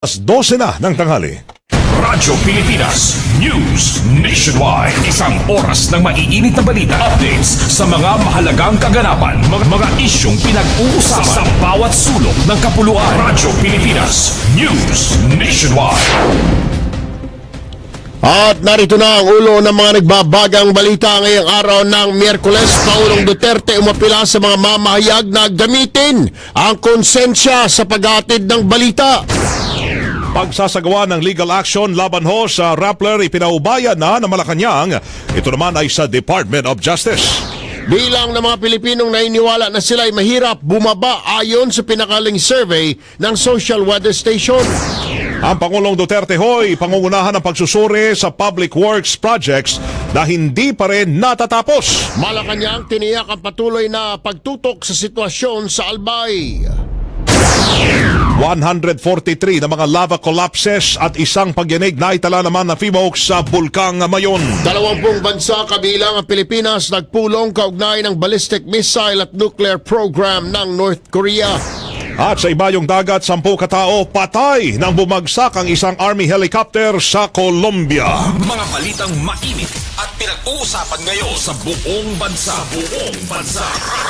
12 na ng tanghali. Radyo Pilipinas News Nationwide. Isang oras ng maiinit na balita. Updates sa mga mahalagang kaganapan. Mga isyong pinag-uusapan sa bawat sulok ng kapuluan. Radyo Pilipinas News Nationwide. At narito na ang ulo ng mga nagbabagang balita ngayong araw ng Miyerkules. Pangulong Duterte umapila sa mga mamahayag na gamitin ang konsensya sa paghatid ng balita. Pagsasagawa ng legal action laban ho sa Rappler ipinaubaya na ng Malacanang. Ito naman ay sa Department of Justice. Bilang ng mga Pilipinong naniniwala na sila ay mahirap bumaba ayon sa pinakaling survey ng Social Weather Station. Ang Pangulong Duterte ho'y pangungunahan ng pagsusuri sa public works projects na hindi pa rin natatapos. Malacanang tiniyak ang patuloy na pagtutok sa sitwasyon sa Albay. 143 na mga lava collapses at isang pagyanig na itala naman na FIMOC sa Bulkang Mayon. 20 bansa kabilang ang Pilipinas nagpulong kaugnay ng ballistic missile at nuclear program ng North Korea. At sa ibayong dagat, 10 katao patay nang bumagsak ang isang army helicopter sa Colombia. Mga balitang mainit at pinag-uusapan ngayon sa buong bansa.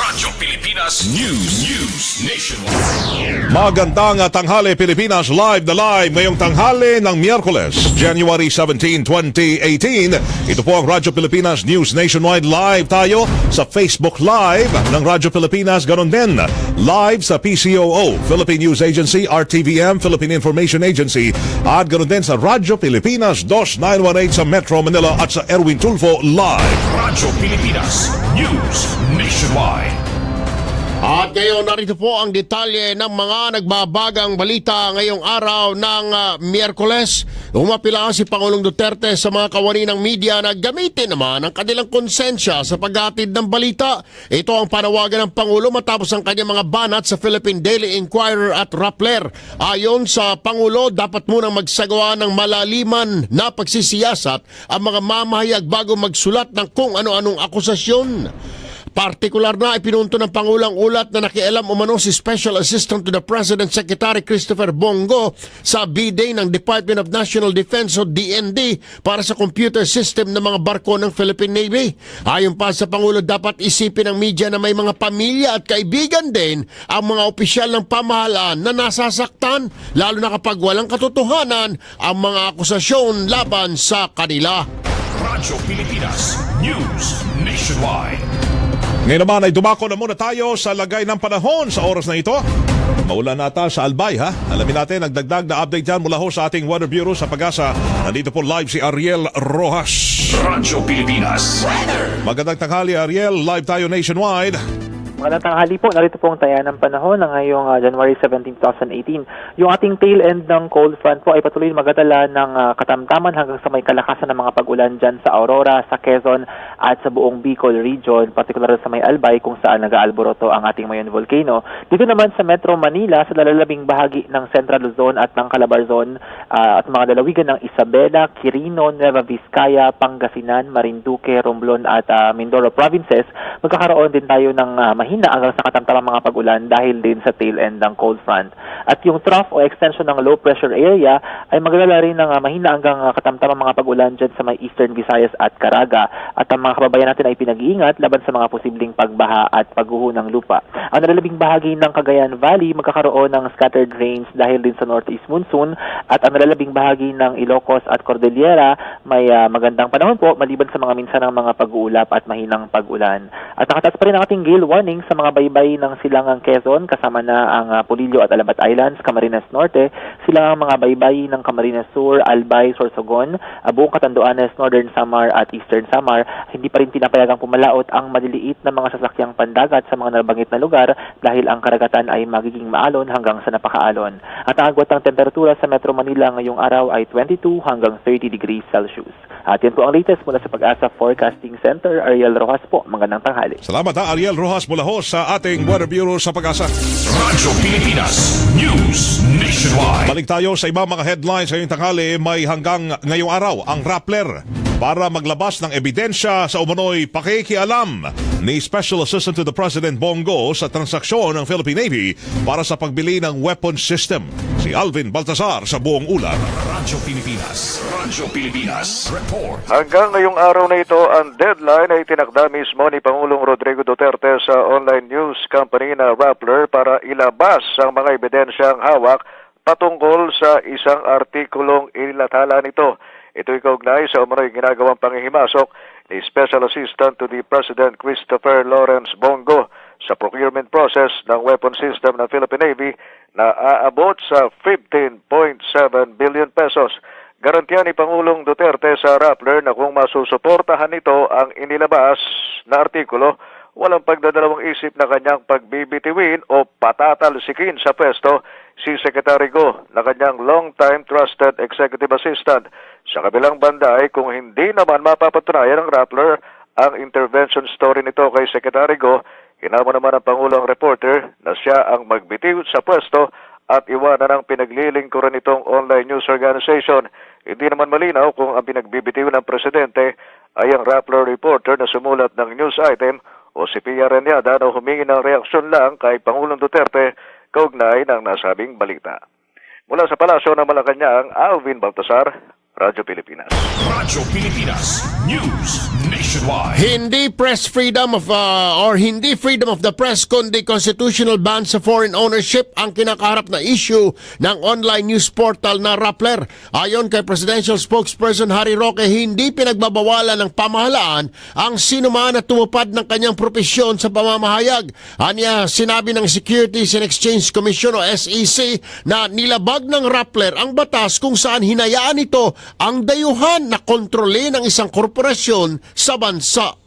Radyo Pilipinas News Nationwide. Magandang tanghali Pilipinas, live na live ngayong tanghali ng Miyerkules, January 17, 2018. Ito po ang Radyo Pilipinas News Nationwide. Live tayo sa Facebook Live ng Radyo Pilipinas. Ganon din live sa PCOO, Philippine News Agency, RTVM, Philippine Information Agency, at ganon din sa Radyo Pilipinas 2918 sa Metro Manila at sa Erwin Tulfo Live. Radyo Pilipinas News Nationwide. At ngayon, narito po ang detalye ng mga nagbabagang balita ngayong araw ng Miyerkules. Umapila si Pangulong Duterte sa mga kawani ng media na gamitin naman ang kanilang konsensya sa paghatid ng balita. Ito ang panawagan ng Pangulo matapos ang kanyang mga banat sa Philippine Daily Inquirer at Rappler. Ayon sa Pangulo, dapat munang magsagawa ng malaliman na pagsisiyasat ang mga mamahayag bago magsulat ng kung ano-anong akusasyon. Partikular na ipinunto ng Pangulang ulat na nakialam umano si Special Assistant to the President Secretary Christopher Bongo sa B-Day ng Department of National Defense o DND para sa computer system ng mga barko ng Philippine Navy. Ayon pa sa Pangulo, dapat isipin ng media na may mga pamilya at kaibigan din ang mga opisyal ng pamahalaan na nasasaktan, lalo na kapag walang katotohanan ang mga akusasyon laban sa kanila. Radyo Pilipinas News Nationwide. Ngayon naman ay dumako na muna tayo sa lagay ng panahon sa oras na ito. Maulan nata sa Albay, ha? Alamin natin, nagdagdag na update dyan mula ho sa ating Weather Bureau sa Pag-asa. Nandito po live si Ariel Rojas. Radyo Pilipinas Weather. Magandang tanghali, Ariel. Live tayo nationwide. Magandang tanghali po. Narito po ang taya ng panahon ng ngayong January 17, 2018. Yung ating tail end ng cold front po ay patuloy magadala ng katamtaman hanggang sa may kalakasan ng mga pag-ulan dyan sa Aurora, sa Quezon at sa buong Bicol region, particular sa may Albay kung saan nag-aalboroto ang ating Mayon Volcano. Dito naman sa Metro Manila, sa dalalabing bahagi ng Central Luzon at ng Calabarzon at mga dalawigan ng Isabela, Quirino, Nueva Vizcaya, Pangasinan, Marinduque, Romblon at Mindoro provinces, magkakaroon din tayo ng mahina hanggang sa katamtamang mga pag-ulan dahil din sa tail end ng cold front. At yung trough o extension ng low pressure area ay magdala rin ng mahina hanggang katamtamang mga pag-ulan dyan sa may Eastern Visayas at Caraga. At ang mga kababayan natin ay pinag-iingat laban sa mga posibleng pagbaha at pagguho ng lupa. Ang nalalabing bahagi ng Cagayan Valley magkakaroon ng scattered rains dahil din sa northeast monsoon, at ang nalalabing bahagi ng Ilocos at Cordillera may magandang panahon po maliban sa mga minsan ng mga pag-uulap at mahinang pag-ulan. At nakataas pa rin ang ating gale warning sa mga baybay ng silangang Quezon, kasama na ang Polillo at Alabat Islands, Camarines Norte, silangang mga baybay ng Camarines Sur, Albay, Sorsogon, buong Catanduanes, Northern Samar at Eastern Samar. Hindi pa rin pinapayagang pumalaot ang maliliit na mga sasakyang pandagat sa mga nabanggit na lugar dahil ang karagatan ay magiging maalon hanggang sa napakaalon. At ang agwat ng temperatura sa Metro Manila ngayong araw ay 22 hanggang 30 degrees Celsius. At yan po ang latest mula sa Pag-asa Forecasting Center. Ariel Rojas po, magandang tanghali. Salamat, ha, Ariel Rojas mula ho sa ating Weather Bureau sa Pag-asa. Radyo Pilipinas News Nationwide. Balik tayo sa ibang mga headlines ngayong tanghali. May hanggang ngayong araw ang Rappler para maglabas ng ebidensya sa umano'y pakikialam ni Special Assistant to the President Bongo sa transaksyon ng Philippine Navy para sa pagbili ng weapon system. Si Alvin Baltasar sa buong ulat. Radyo Pilipinas Report. Hanggang ngayong araw na ito, ang deadline ay tinakda mismo ni Pangulong Rodrigo Duterte sa online news company na Rappler para ilabas ang mga ebidensyang hawak patungkol sa isang artikulong inilathala nito. Ito'y kaugnay sa umano'y ginagawang panghihimasok ni Special Assistant to the President Christopher Lawrence Bongo sa procurement process ng weapon system ng Philippine Navy na aabot sa 15.7 billion pesos. Garantiya ni Pangulong Duterte sa Rappler na kung masusuportahan nito ang inilabas na artikulo, walang pagdadalawang isip na kanyang pagbibitiwin o patatalsikin sa pwesto si Secretary Go na kanyang long-time trusted executive assistant. Sa kabilang banda ay kung hindi naman mapapatunayan ng Rappler ang intervention story nito kay Secretary Go, hinamon naman ang Pangulong reporter na siya ang magbitiw sa pwesto at iwanan ang pinaglilingkuran nitong online news organization. Hindi naman malinaw kung ang pinagbibitiw ng presidente ay ang Rappler reporter na sumulat ng news item o si Pia Renyada na humingi ng reaksyon lang kay Pangulong Duterte kaugnay ng nasabing balita. Mula sa Palasyo ng Malacanang, Alvin Baltasar, Radyo Pilipinas. Radyo Pilipinas News Nationwide. Hindi press freedom of or hindi freedom of the press kundi constitutional ban sa foreign ownership ang kinakaharap na issue ng online news portal na Rappler. Ayon kay Presidential Spokesperson Harry Roque, hindi pinagbabawalan ng pamahalaan ang sinuman na tumupad ng kanyang propesyon sa pamamahayag. Anya, sinabi ng Securities and Exchange Commission o SEC na nilabag ng Rappler ang batas kung saan hinayaan ito ang dayuhan na kontrolin ng isang korporasyon sa bansa.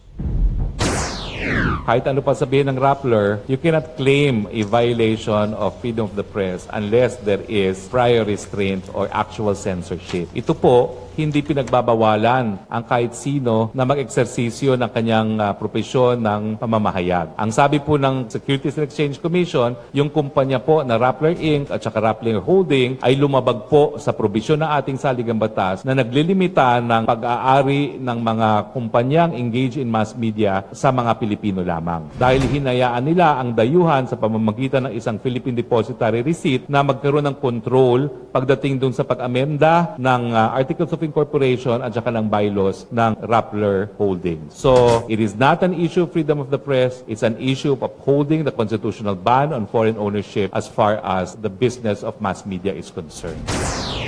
Kahit ano pa sabihin ng Rappler, you cannot claim a violation of freedom of the press unless there is prior restraint or actual censorship. Ito po, hindi pinagbabawalan ang kahit sino na mag-eksersisyo ng kanyang propesyon ng pamamahayag. Ang sabi po ng Securities and Exchange Commission, yung kumpanya po na Rappler Inc. at saka Rappler Holding ay lumabag po sa probisyon ng ating saligang batas na naglilimita ng pag-aari ng mga kumpanyang engaged in mass media sa mga Pilipino lamang. Dahil hinayaan nila ang dayuhan sa pamamagitan ng isang Philippine Depositary Receipt na magkaroon ng control pagdating dun sa pag-amenda ng Articles of Incorporation at saka ng bylaws ng Rappler Holding. So, it is not an issue of freedom of the press. It's an issue of upholding the constitutional ban on foreign ownership as far as the business of mass media is concerned.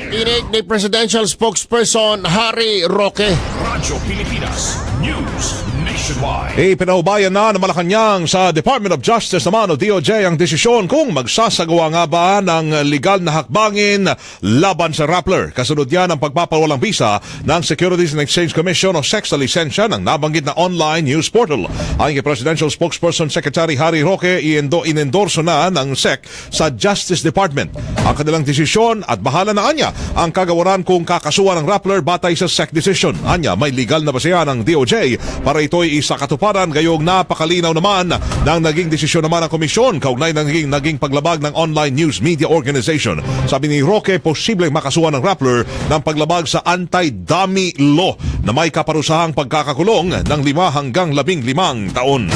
Inig ni Presidential Spokesperson Harry Roque. Radyo Pilipinas News Nationwide. Ipinaubayan na ng Malacanang sa Department of Justice naman o DOJ ang desisyon kung magsasagawa nga ba ng legal na hakbangin laban sa Rappler. Kasunod yan ang pagpapawalang visa ng Securities and Exchange Commission o SEC sa lisensya ng nabanggit na online news portal. Ayon kay Presidential Spokesperson Secretary Harry Roque, inendorso na ng SEC sa Justice Department ang kanilang desisyon at bahala na anya ang kagawaran kung kakasuhan ng Rappler batay sa SEC decision. Anya, may legal na basehan ng DOJ para ito'y isa katuparan, gayong napakalinaw naman ng naging desisyon naman ng komisyon kaugnay ng naging paglabag ng online news media organization. Sabi ni Roque, posibleng makasuhan ng Rappler ng paglabag sa anti-dummy law na may kaparusahang pagkakakulong ng 5 hanggang 15 taon.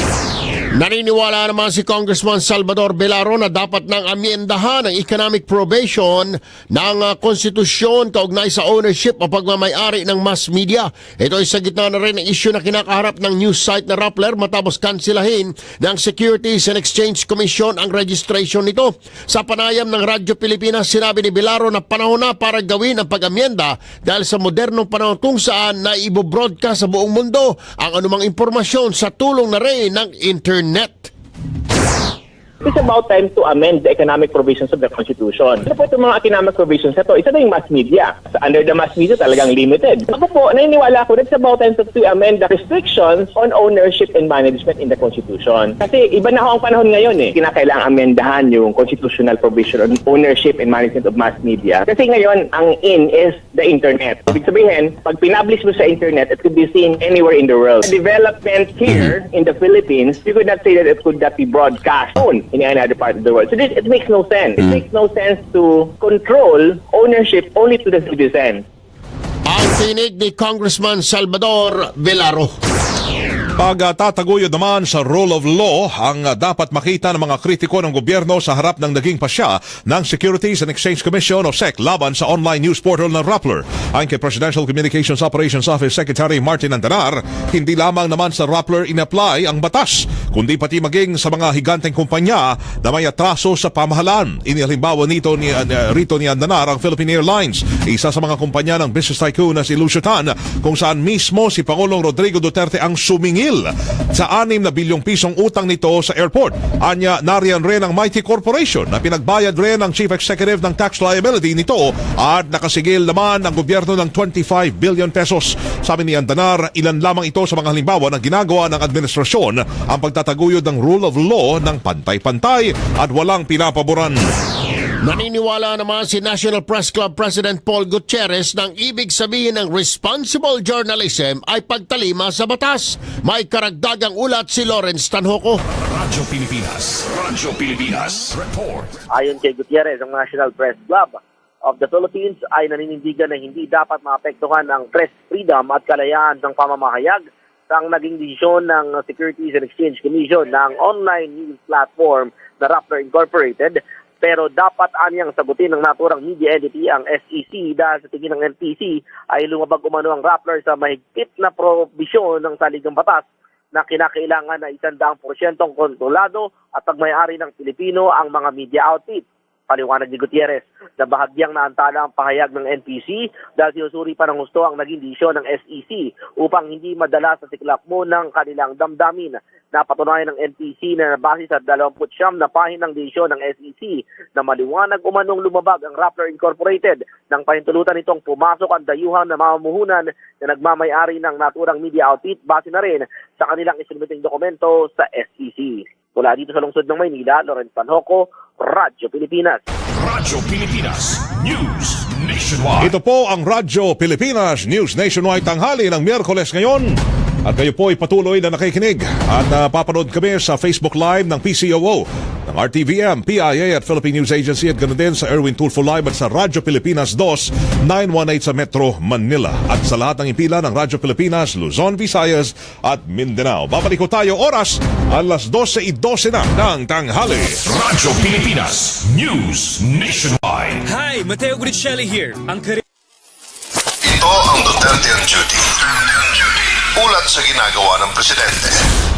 Naniniwala naman si Congressman Salvador Belaro na dapat nang amyendahan ang economic probation ng konstitusyon kaugnay sa ownership o pagmamayari ng mass media. Ito ay sa gitna na rin ng issue na kinakaharap ng news site na Rappler matapos kansilahin ng Securities and Exchange Commission ang registration nito. Sa panayam ng Radyo Pilipinas, sinabi ni Belaro na panahon na para gawin ang pag-amyenda dahil sa modernong panahon kung saan na ibobroadcast sa buong mundo ang anumang impormasyon sa tulong na rin ng internet. It's about time to amend the economic provisions of the Constitution. Ano po itong mga economic provisions na ito? Isa na yung mass media. Under the mass media, talagang limited. Ako po, naniniwala ko, it's about time to amend the restrictions on ownership and management in the Constitution. Kasi iba na ho ang panahon ngayon eh. Kinakailangang amendahan yung constitutional provision on ownership and management of mass media. Kasi ngayon, ang in is the internet. Ibig sabihin, pag pinablish mo sa internet, it could be seen anywhere in the world. The development here in the Philippines, you could not say that it could not be broadcast in any other part of the world. So it makes no sense. It makes no sense to control ownership only to the citizen. Ang tinig ni Congressman Salvador Vilaro. Pagtataguyod naman sa rule of law ang dapat makita ng mga kritiko ng gobyerno sa harap ng naging pasya ng Securities and Exchange Commission o SEC laban sa online news portal ng Rappler. Ayon kay Presidential Communications Operations Office Secretary Martin Andanar, hindi lamang naman sa Rappler in-apply ang batas, kundi pati maging sa mga higanteng kumpanya na may atraso sa pamahalaan. Inihalimbawa rito ni Andanar ang Philippine Airlines, isa sa mga kumpanya ng business tycoon na si Lucio Tan, kung saan mismo si Pangulong Rodrigo Duterte ang sumingil sa 6 na bilyong pisong utang nito sa airport. Anya, nariyan rin ang Mighty Corporation na pinagbayad rin ng Chief Executive ng tax liability nito at nakasigil naman ang gobyerno ng 25 billion pesos. Sabi ni Andanar, ilan lamang ito sa mga halimbawa na ginagawa ng administrasyon ang pagtataguyod ng rule of law ng pantay-pantay at walang pinapaboran. Naniniwala naman si National Press Club President Paul Gutierrez ng ibig sabihin ng responsible journalism ay pagtalima sa batas. May karagdagang ulat si Lawrence Tanhoco. Radyo Pilipinas Report. Ayon kay Gutierrez, ang National Press Club of the Philippines ay naninindigan na hindi dapat maapektuhan ang press freedom at kalayaan ng pamamahayag sa ang naging desisyon ng Securities and Exchange Commission ng online news platform na Rappler Incorporated. Pero dapat anyang sagutin ng naturang media entity ang SEC dahil sa tingin ng NPC ay lumabag umano ang Rappler sa mahigpit na probisyon ng saligang batas na kinakailangan na 100% kontrolado at pagmayari ng Pilipino ang mga media outfit. Paliwanag ni Gutierrez na bahagyang naantala ang pahayag ng NPC dahil sinusuri pa ng gusto ang naging desisyon ng SEC upang hindi madala sa siklakmo ng kanilang damdamin. Napatunayan ng NPC na nabase sa 29 na pahinang desisyon ng SEC na maliwanag umanong lumabag ang Rappler Incorporated nang pahintulutan nitong pumasok ang dayuhan na mamumuhunan na nagmamayari ng naturang media outfit base na rin sa kanilang isinumiting dokumento sa SEC. Mula dito sa lungsod ng Maynila, Lawrence Tanhoco, Radyo Pilipinas. Radyo Pilipinas News Nationwide. Ito po ang Radyo Pilipinas News Nationwide tanghali ng Miyerkules ngayon. At kayo po ay patuloy na nakikinig at napapanood kami sa Facebook Live ng PCOO, ng RTVM, PIA at Philippine News Agency at ganoon din sa Erwin Tulfo Live at sa Radyo Pilipinas 2, 918 sa Metro Manila. At sa lahat ng impila ng Radyo Pilipinas, Luzon, Visayas at Mindanao. Babalik ko tayo oras, alas 12:12 na ng tanghali. Radyo Pilipinas News Nationwide. Hi, Mateo Guricelli here. Ito ang Duterte on Duty. Ulat sa ginagawa ng Presidente.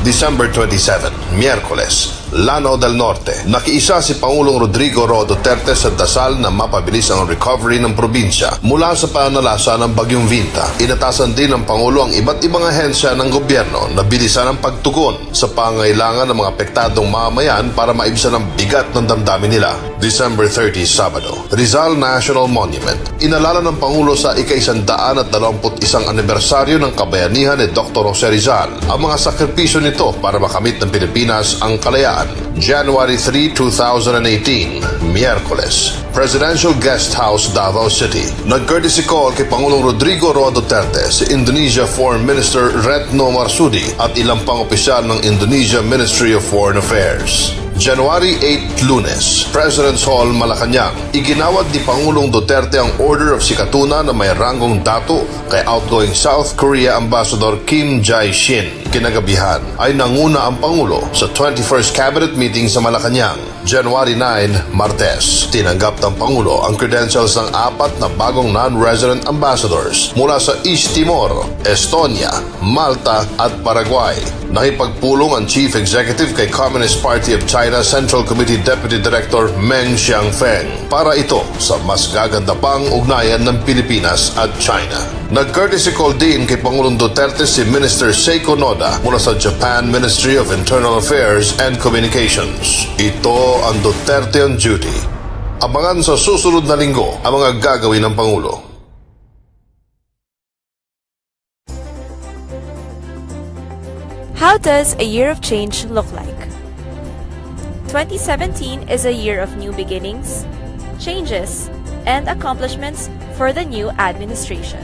December 27, Miyerkules, Lanao del Norte. Nakiisa si Pangulong Rodrigo Duterte sa dasal na mapabilis ang recovery ng probinsya mula sa panalasa ng Bagyong Vinta. Inatasan din ng Pangulo ang iba't ibang ahensya ng gobyerno na bilisan ang pagtugon sa pangailangan ng mga apektadong mamamayan para maibsan ang bigat ng damdamin nila. December 30, Sabado, Rizal National Monument. Inalala ng Pangulo sa ika-121 anibersaryo ng kabayanihan ni Dr. Jose Rizal ang mga sakripisyo nito para makamit ng Pilipinas ang kalayaan. January 3, 2018, Miyerkules, Presidential Guest House, Davao City. Nag-courtesy call kay Pangulong Rodrigo Duterte si Indonesia Foreign Minister Retno Marsudi at ilang pang opisyal ng Indonesia Ministry of Foreign Affairs. January 8, Lunes, President's Hall, Malacanang. Iginawad ni Pangulong Duterte ang Order of Sikatuna na may ranggong dato kay outgoing South Korea Ambassador Kim Jae-shin. Kinagabihan ay nanguna ang Pangulo sa 21st Cabinet Meeting sa Malacanang. January 9, Martes. Tinanggap ng Pangulo ang credentials ng 4 na bagong non-resident ambassadors mula sa East Timor, Estonia, Malta at Paraguay. Nakipagpulong ang Chief Executive kay Communist Party of China Central Committee Deputy Director Meng Xiangfeng para ito sa mas gaganda pang ugnayan ng Pilipinas at China. Nag-courtesy call din kay Pangulong Duterte si Minister Seiko Noda mula sa Japan Ministry of Internal Affairs and Communications. Ito ang Duterte on Duty. Abangan sa susunod na linggo ang mga gagawin ng Pangulo. How does a year of change look like? 2017 is a year of new beginnings, changes, and accomplishments for the new administration.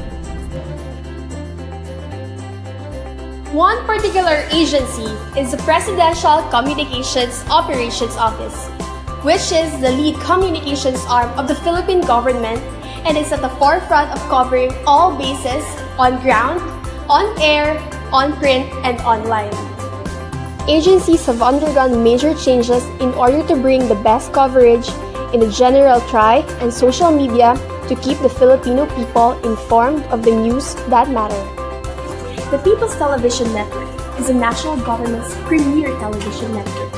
One particular agency is the Presidential Communications Operations Office, which is the lead communications arm of the Philippine government and is at the forefront of covering all bases on ground, on air, on print, and online. Agencies have undergone major changes in order to bring the best coverage in the general tri and social media to keep the Filipino people informed of the news that matter. The People's Television Network is the national government's premier television network,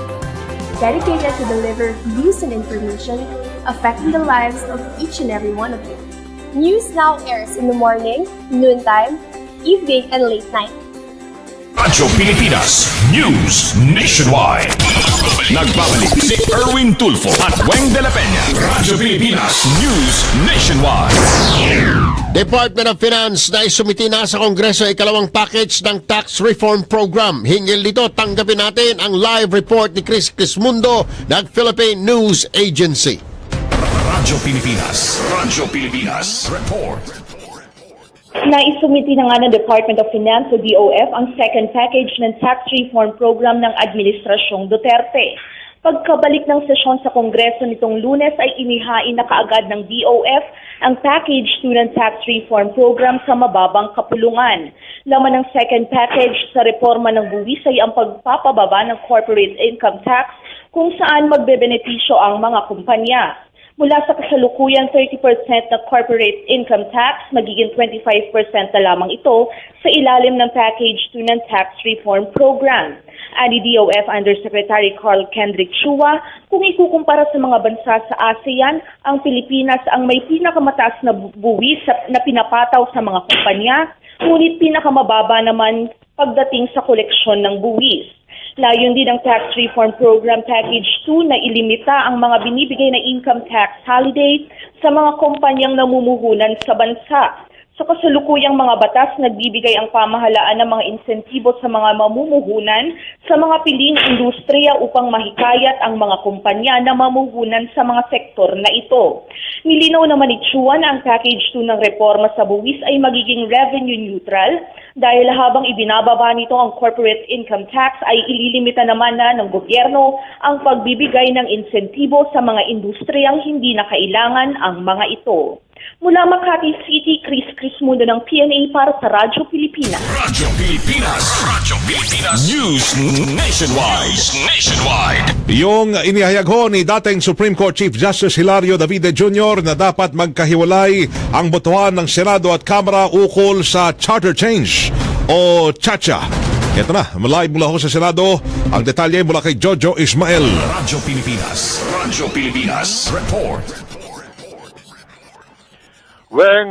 dedicated to deliver news and information affecting the lives of each and every one of you. News now airs in the morning, noontime, evening, and late night. Radyo Pilipinas News Nationwide. Nagbabalik si Erwin Tulfo at Weng de la Peña. Radyo Pilipinas News Nationwide. Department of Finance na isumiti na sa Kongreso ay ikalawang package ng Tax Reform Program. Hinggil dito, tanggapin natin ang live report ni Chris Crismundo ng Philippine News Agency. Radyo Pilipinas Report. Naisumiti na nga ng Department of Finance o DOF ang second package ng tax reform program ng Administrasyong Duterte. Pagkabalik ng sesyon sa Kongreso nitong Lunes ay inihain na kaagad ng DOF ang package 2 ng tax reform program sa mababang kapulungan. Laman ng second package sa reforma ng buwis ay ang pagpapababa ng corporate income tax kung saan magbebenepisyo ang mga kumpanya. Mula sa kasalukuyang 30% na corporate income tax, magiging 25% na lamang ito sa ilalim ng Package 2 ng Tax Reform Program. Ani DOF Undersecretary Carl Kendrick Chua, kung ikukumpara sa mga bansa sa ASEAN, ang Pilipinas ang may pinakamataas na buwis na pinapataw sa mga kumpanya, ngunit pinakamababa naman pagdating sa koleksyon ng buwis. Layon din ng Tax Reform Program Package 2 na ilimita ang mga binibigay na income tax holiday sa mga kumpanyang namumuhunan sa bansa. Sa kasalukuyang mga batas, nagbibigay ang pamahalaan ng mga insentibo sa mga mamumuhunan sa mga piling industriya upang mahikayat ang mga kumpanya na mamuhunan sa mga sektor na ito. Nilinaw naman ni Chua na ang Package 2 ng reforma sa buwis ay magiging revenue neutral dahil habang ibinababa nito ang corporate income tax ay ililimita naman na ng gobyerno ang pagbibigay ng insentibo sa mga industriyang hindi na kailangan ang mga ito. Mula Makati City, Chris Crismundo ng PNA para sa Radyo Pilipinas. Radyo Pilipinas News Nationwide. Yung inihayag ho ni dating Supreme Court Chief Justice Hilario Davide Jr. na dapat magkahiwalay ang botohan ng Senado at Kamara ukol sa charter change o CHACHA. Ito na, live mula ho sa Senado, ang detalye mula kay Jojo Ismael. Radyo Pilipinas Report. Weng,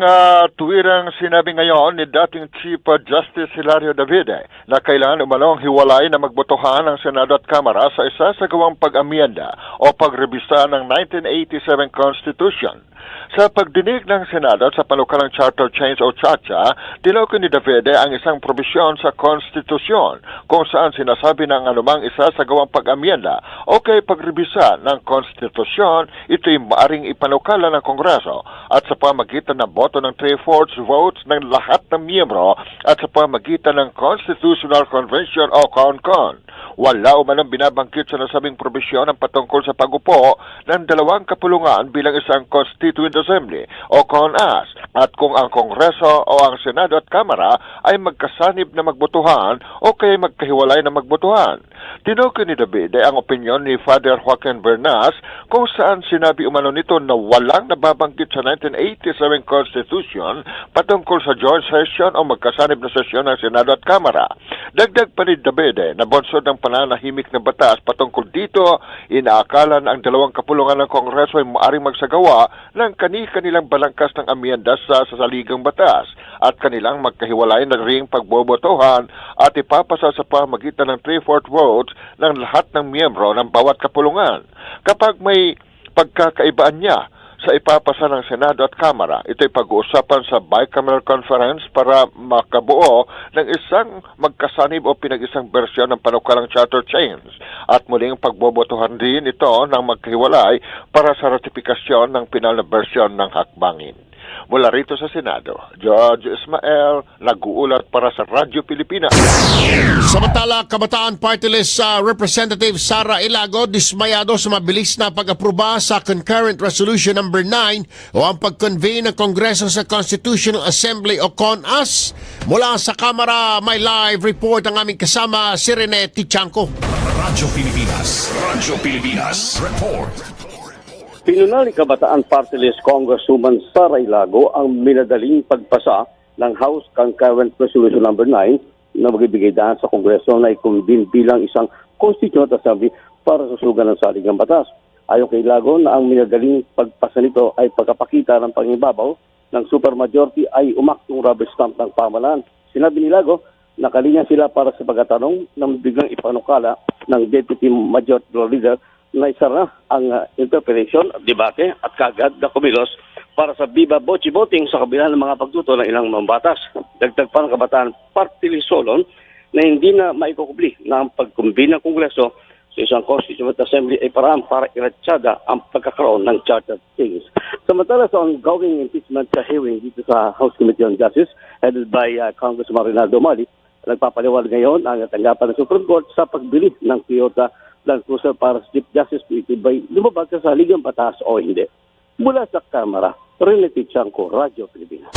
tuwirang sinabi ngayon ni dating Chief Justice Hilario Davide na kailangan umanong hiwalay na magbotohan ng Senado at Kamara sa isa sa gawang pag-amyenda o pagrebisa ng 1987 Constitution. Sa pagdinig ng Senado sa panukalang Charter Change o CHACHA, tinukoy ni Davide ang isang probisyon sa Konstitusyon kung saan sinasabi ng anumang isa sa gawang pag-amyenda o kay pagrebisa ng Konstitusyon, ito'y maaring ipanukala ng Kongreso at sa pamagitan ng boto ng 3/4 votes ng lahat ng miyembro at sa pamagitan ng Constitutional Convention o CONCON. Wala umanong binabangkit sa nasabing probisyon ang patungkol sa pagupo ng dalawang kapulungan bilang isang Constituent Assembly o CONAS at kung ang Kongreso o ang Senado at Kamara ay magkasanib na magbotohan o kaya magkahiwalay na magbotohan. Tinukoy ni Davide ang opinyon ni Father Joaquin Bernas kung saan sinabi umano nito na walang nababangkit sa 1987 Constitution patungkol sa joint session o magkasanib na sesyon ng Senado at Kamara. Dagdag pa ni Davide na bonsod ng pananahimik na batas patungkol dito, inaakala na ang dalawang kapulungan ng Kongreso ay maaring magsagawa ng kani-kanilang balangkas ng amyenda sa saligang batas at kanilang magkahiwalay na ring pagbobotohan at ipapasa sa pamagitan ng 3/4 votes ng lahat ng miyembro ng bawat kapulungan. Kapag may pagkakaibaan niya sa ipapasa ng Senado at Kamara, ito'y pag-uusapan sa bicameral conference para makabuo ng isang magkasanib o pinag-isang bersyon ng panukalang charter change at muling pagbobotohan din ito ng magkahiwalay para sa ratifikasyon ng pinal na bersyon ng hakbangin. Mula rito sa Senado, George Ismael, nag-uulat para sa Radyo Pilipinas. Samantala, Kabataan Party List Representative Sara Ilago dismayado sa mabilis na pag-aproba sa Concurrent Resolution number 9 o ang pag-convene ng Kongreso sa Constitutional Assembly o CONAS. Mula sa Kamara, may live report ang aming kasama, si Rene Tichanco. Radyo Pilipinas Report. Pinuna ni Kabataan Party List Congresswoman Sara Ilago ang minadaling pagpasa ng House Concurrent Resolution number 9 na magbibigay daan sa Kongreso na i-convene bilang isang Constitutional Assembly para susugan ng saligang batas. Ayon kay Ilago na ang minadaling pagpasa nito ay pagkapakita ng pangibabaw ng supermajority ay umaktong rubber stamp ng pamahalaan. Sinabi ni Ilago, nakalinya sila para sa pagkatanong na biglang ipanukala ng Deputy Majority Leader na isa na ang interpellation, debate at kagad na kumilos para sa Viva Voce voting sa kabila ng mga pagtuto ng ilang mambatas. Dagdag pa ng Kabataan Party List Solon na hindi na maikukubli na ang pagkumbin ng Kongreso sa isang Constitutional Assembly ay paraan para iratsada ang pagkakaroon ng Charter Things. Samantala sa ongoing impeachment sa hearing dito sa House Committee on Justice headed by Congressman Rinaldo Mali, nagpapaliwanag ngayon ang tanggapan ng Supreme Court sa pagbili ng Toyota Land Cruiser para sa Chief Justice by lumabag sa saligang batas o hindi. Mula sa Kamara, Rene Tichanco, Radyo Pilipinas.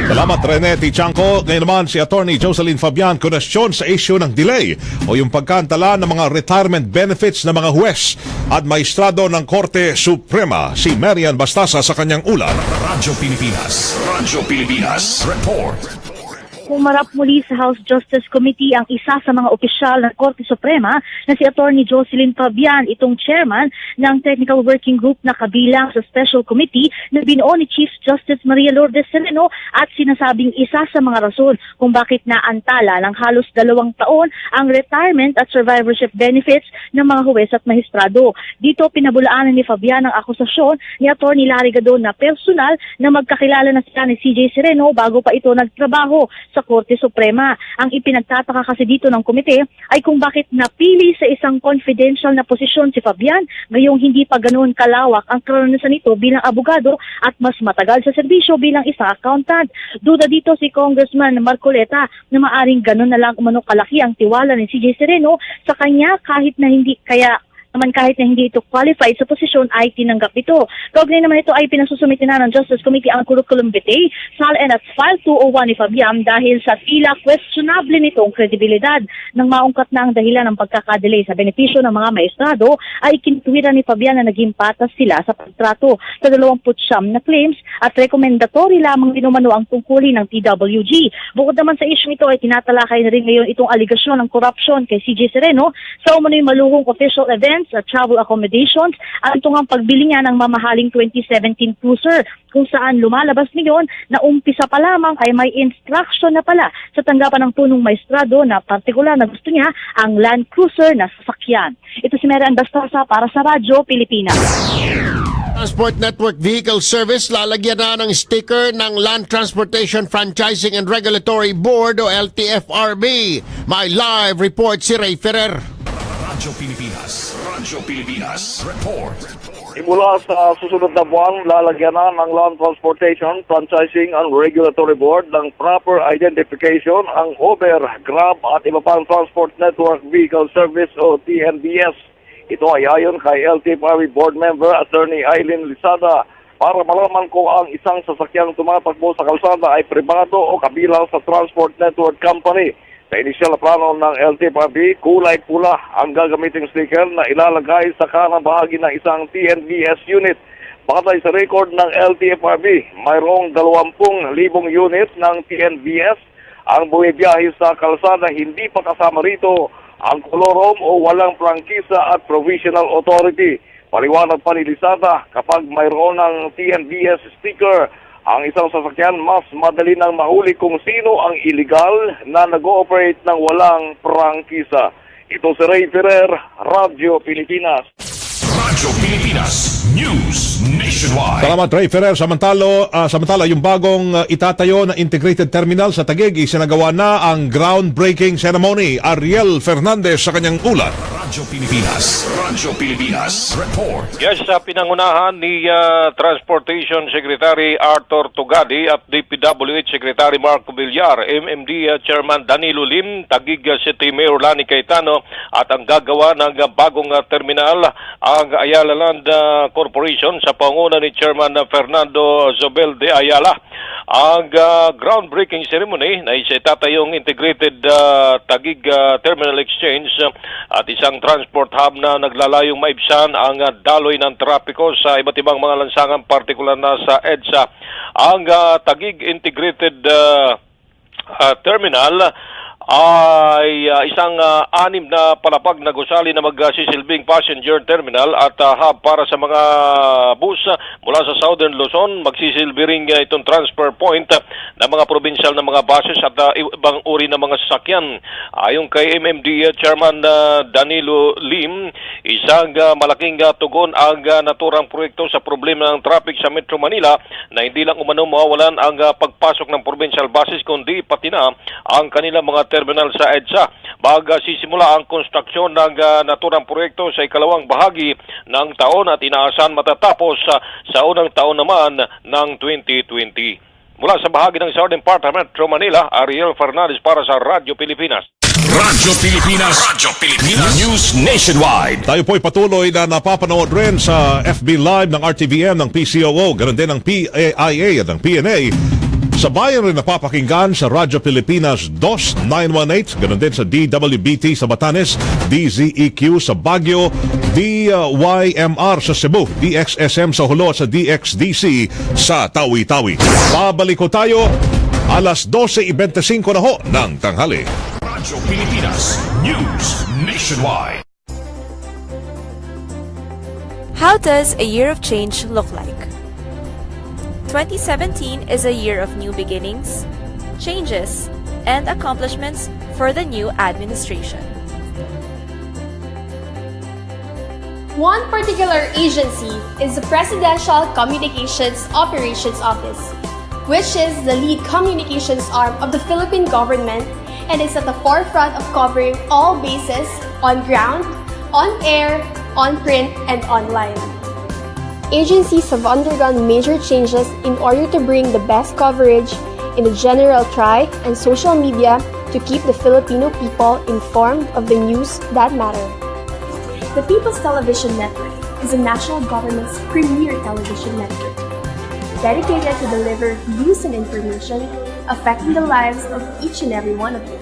Salamat Rene Tichanco. Ngayon naman si Attorney Jocelyn Fabian konestyon sa issue ng delay o yung pagkantala ng mga retirement benefits ng mga huwes at maestrado ng Korte Suprema. Si Marian Bastasa sa kanyang ulat. Radyo Pilipinas Report. Humarap muli sa House Justice Committee ang isa sa mga opisyal ng Korte Suprema na si Attorney Jocelyn Fabian, itong chairman ng Technical Working Group na kabilang sa Special Committee na binuo ni Chief Justice Maria Lourdes Sereno at sinasabing isa sa mga rason kung bakit naantala ng halos 2 taon ang retirement at survivorship benefits ng mga huwes at mahistrado. Dito pinabulaanan ni Fabian ang akusasyon ni Attorney Larry Gadon na personal na magkakilala na sila ni CJ Sereno bago pa ito nagtrabaho sa Korte Suprema. Ang ipinagtataka kasi dito ng komite ay kung bakit napili sa isang confidential na posisyon si Fabian ngayong hindi pa ganoon kalawak ang karanasan nito bilang abogado at mas matagal sa serbisyo bilang isang accountant. Duda dito si Congressman Marcoleta na maaring ganoon na lang umano kalaki ang tiwala ni CJ Sereno sa kanya kahit na hindi ito qualified sa posisyon ay tinanggap ito. Kaugnay naman ito ay pinasusumitin na ng Justice Committee ang curriculum vitae SALN at File 201 ni Fabian dahil sa tila questionable nitong kredibilidad. Nang maungkat na ang dahilan ng pagkakadelay sa benepisyo ng mga maestrado ay kinituwiran ni Fabian na naging patas sila sa pagtrato sa 29 na claims at recommendatory lamang dinumano ang tungkulin ng TWG. Bukod naman sa issue ito ay tinatalakay na rin ngayon itong aligasyon ng corruption kay CJ Sereno sa umano'y maluhong official events at travel accommodations at itong pagbili niya ng mamahaling 2017 cruiser kung saan lumalabas ngayon na umpisa pa lamang ay may instruction na pala sa tanggapan ng punong maestrado na partikular na gusto niya ang Land Cruiser na sasakyan. Ito si Marian Bastasa para sa Radyo Pilipinas. Transport Network Vehicle Service lalagyan na ng sticker ng Land Transportation Franchising and Regulatory Board o LTFRB. May live report si Ray Ferrer. Radyo Pilipinas Report. Mula sa susunod na buwan, lalagyan na ng Land Transportation, Franchising and Regulatory Board ng proper identification ang Uber, Grab at iba pang Transport Network Vehicle Service o TNVS. Ito ay ayon kay LTFRB Board Member Attorney Eileen Lisada para malaman kung ang isang sasakyang tumatakbo sa kalsada ay pribado o kabilang sa Transport Network Company. Sa inisyal na plano ng LTFRB, kulay pula ang gagamiting sticker na ilalagay sa kanang bahagi ng isang TNVS unit. Batay sa record ng LTFRB, mayroong 20,000 unit ng TNVS ang bumibiyahe sa kalsada, hindi pa kasama rito ang kolorom o walang prangkisa at provisional authority. Paliwanag pa ni Lisada, kapag mayroon ng TNVS sticker ang isang sasakyan, mas madali nang mahuli kung sino ang illegal na nag-ooperate ng walang prangkisa. Ito si Ray Ferrer, Radyo Pilipinas. Radyo Pilipinas News Nationwide. Salamat Ray Ferrer. Samantala yung bagong itatayo na integrated terminal sa Taguig, isinagawa na ang groundbreaking ceremony. Ariel Fernandez sa kanyang ulat. Radyo Pilipinas. Radyo Pilipinas. Report. Yes, sa pinangunahan ni Transportation Secretary Arthur Tugadi at DPWH Secretary Marco Villar, MMD Chairman Danilo Lim, Taguig City Mayor Lani Cayetano at ang gagawa ng bagong terminal ang Ayala Land Corporation sa panguna ni Chairman Fernando Zobel de Ayala. Ang groundbreaking ceremony na itatayong integrated Taguig Terminal Exchange at isang transport hub na naglalayong maibsan ang daloy ng trapiko sa iba't ibang mga lansangan, partikular na sa EDSA. Ang Taguig Integrated Terminal ay isang anim na palapag na gusali na magsisilbing passenger terminal at hub para sa mga bus mula sa Southern Luzon. Magsisilbi rin itong transfer point ng mga provincial na mga buses at ibang uri ng mga sasakyan. Ayon kay MMD Chairman Danilo Lim, isang malaking tugon ang naturang proyekto sa problema ng traffic sa Metro Manila na hindi lang umano mawawalan ang pagpasok ng provincial buses kundi pati na ang kanilang mga terminal sa EDSA. Baga sisimula ang konstruksyon ng naturang proyekto sa ikalawang bahagi ng taon at inaasahan matatapos sa unang taon naman ng 2020. Mula sa bahagi ng Southern part ng Metro Manila, Ariel Fernandez para sa Radyo Pilipinas. Radyo Pilipinas. Radyo Pilipinas. News Nationwide. Tayo po'y patuloy na napapanood rin sa FB Live ng RTVM, ng PCOO, ganoon din ng PAIA at ng PNA. Sa bayan rin napapakinggan sa Radyo Pilipinas 2918, ganoon din sa DWBT sa Batanes, DZEQ sa Baguio, DYMR sa Cebu, DXSM sa Hulo sa DXDC sa Tawi-Tawi. Babalik ko tayo alas 12:25 na ho ng tanghali. Radyo Pilipinas News Nationwide. How does a year of change look like? 2017 is a year of new beginnings, changes, and accomplishments for the new administration. One particular agency is the Presidential Communications Operations Office, which is the lead communications arm of the Philippine government and is at the forefront of covering all bases on ground, on air, on print, and online. Agencies have undergone major changes in order to bring the best coverage in the general tri and social media to keep the Filipino people informed of the news that matter. The People's Television Network is the national government's premier television network, dedicated to deliver news and information affecting the lives of each and every one of you.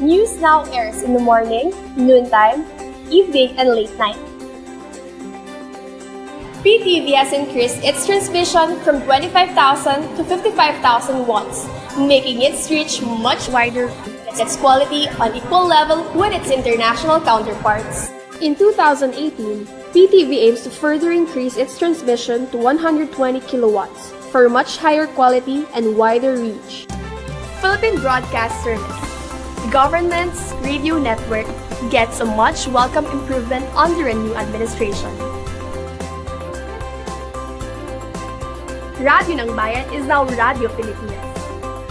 News now airs in the morning, noontime, evening, and late night. PTV has increased its transmission from 25,000 to 55,000 watts, making its reach much wider and its quality on equal level with its international counterparts. In 2018, PTV aims to further increase its transmission to 120 kilowatts for much higher quality and wider reach. Philippine Broadcast Service, the government's radio network, gets a much welcome improvement under a new administration. Radyo ng Bayan is now Radyo Pilipinas.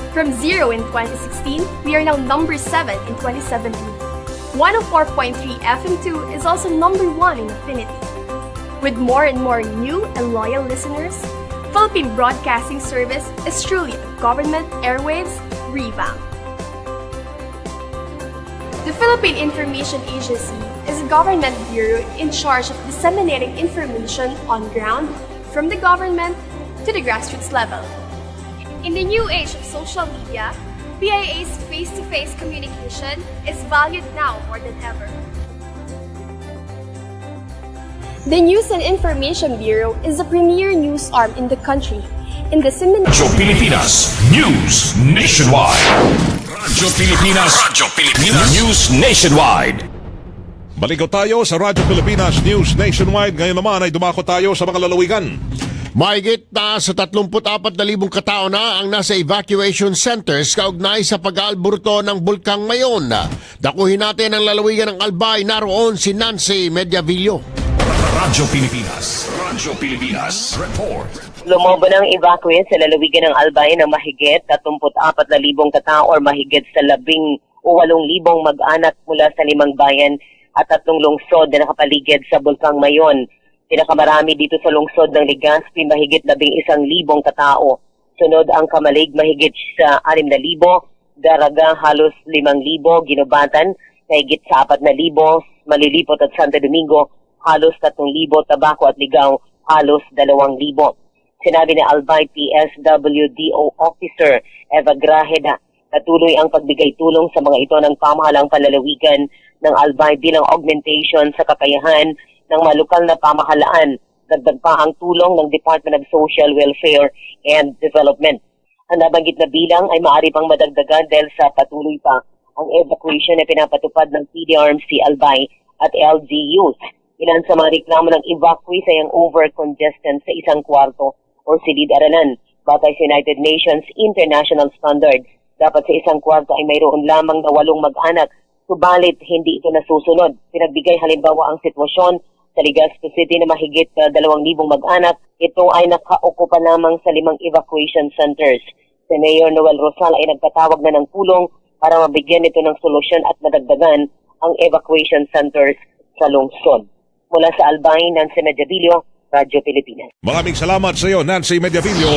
From 0 in 2016, we are now number 7 in 2017. 104.3 FM2 is also number 1 in affinity. With more and more new and loyal listeners, Philippine Broadcasting Service is truly a government airwaves revamp. The Philippine Information Agency is a government bureau in charge of disseminating information on ground from the government to the grassroots level. In the new age of social media, PIA's face-to-face communication is valued now more than ever. The News and Information Bureau is the premier news arm in the country in disseminating Radyo Pilipinas News Nationwide. Radyo Pilipinas. Radyo Pilipinas News Nationwide. Baligo tayo sa Radyo Pilipinas News Nationwide. Ngayon naman ay dumako tayo sa mga lalawigan. Mahigit na sa 34,000 katao na ang nasa evacuation centers kaugnay sa pag-aalburto ng Bulkang Mayon. Dakuhin natin ang lalawigan ng Albay, naroon si Nancy Mediavillo. Radyo Pilipinas. Radyo Pilipinas. Report. Lumobo ng evacuate sa lalawigan ng Albay ng mahigit 34,000 katao or mahigit sa 18,000 mag-anak mula sa 5 bayan at 3 lungsod na nakapaligid sa Bulkang Mayon. Pinakamarami dito sa lungsod ng Legazpi, mahigit 11,000 katao. Sunod ang Kamalig, mahigit sa 6,000, Daraga halos 5,000, Ginubatan mahigit sa 4,000, Malilipot at Santo Domingo halos 3,000, Tabaco at Ligao halos 2,000. Sinabi ni Albay PSWDO Officer Eva Grajeda, patuloy ang pagbigay tulong sa mga ito ng pamahalang panlalawigan ng Albay bilang augmentation sa kakayahan ng mga lokal na pamahalaan. Dagdag pa ang tulong ng Department of Social Welfare and Development. Ang nabanggit na bilang ay maaari pang madagdagan dahil sa patuloy pa ang evacuation na pinapatupad ng PDRMC Albay at LGUs. Ilan sa mga reklamo ng evacuees ay ang over-congestion sa isang kwarto o silid-aralan. Batay sa United Nations International Standards, dapat sa isang kwarto ay mayroon lamang na 8 mag-anak, subalit hindi ito nasusunod. Pinagbigay halimbawa ang sitwasyon sa Legazpi City na mahigit 2,000 mag-anak, ito ay nakaukupa lamang sa 5 evacuation centers. Si Mayor Noel Rosal ay nagpatawag na ng tulong para mabigyan ito ng solusyon at madagdagan ang evacuation centers sa lungsod. Mula sa Albay, Nancy Mediavillo, Radyo Pilipinas. Maraming salamat sa iyo, Nancy Mediavillo.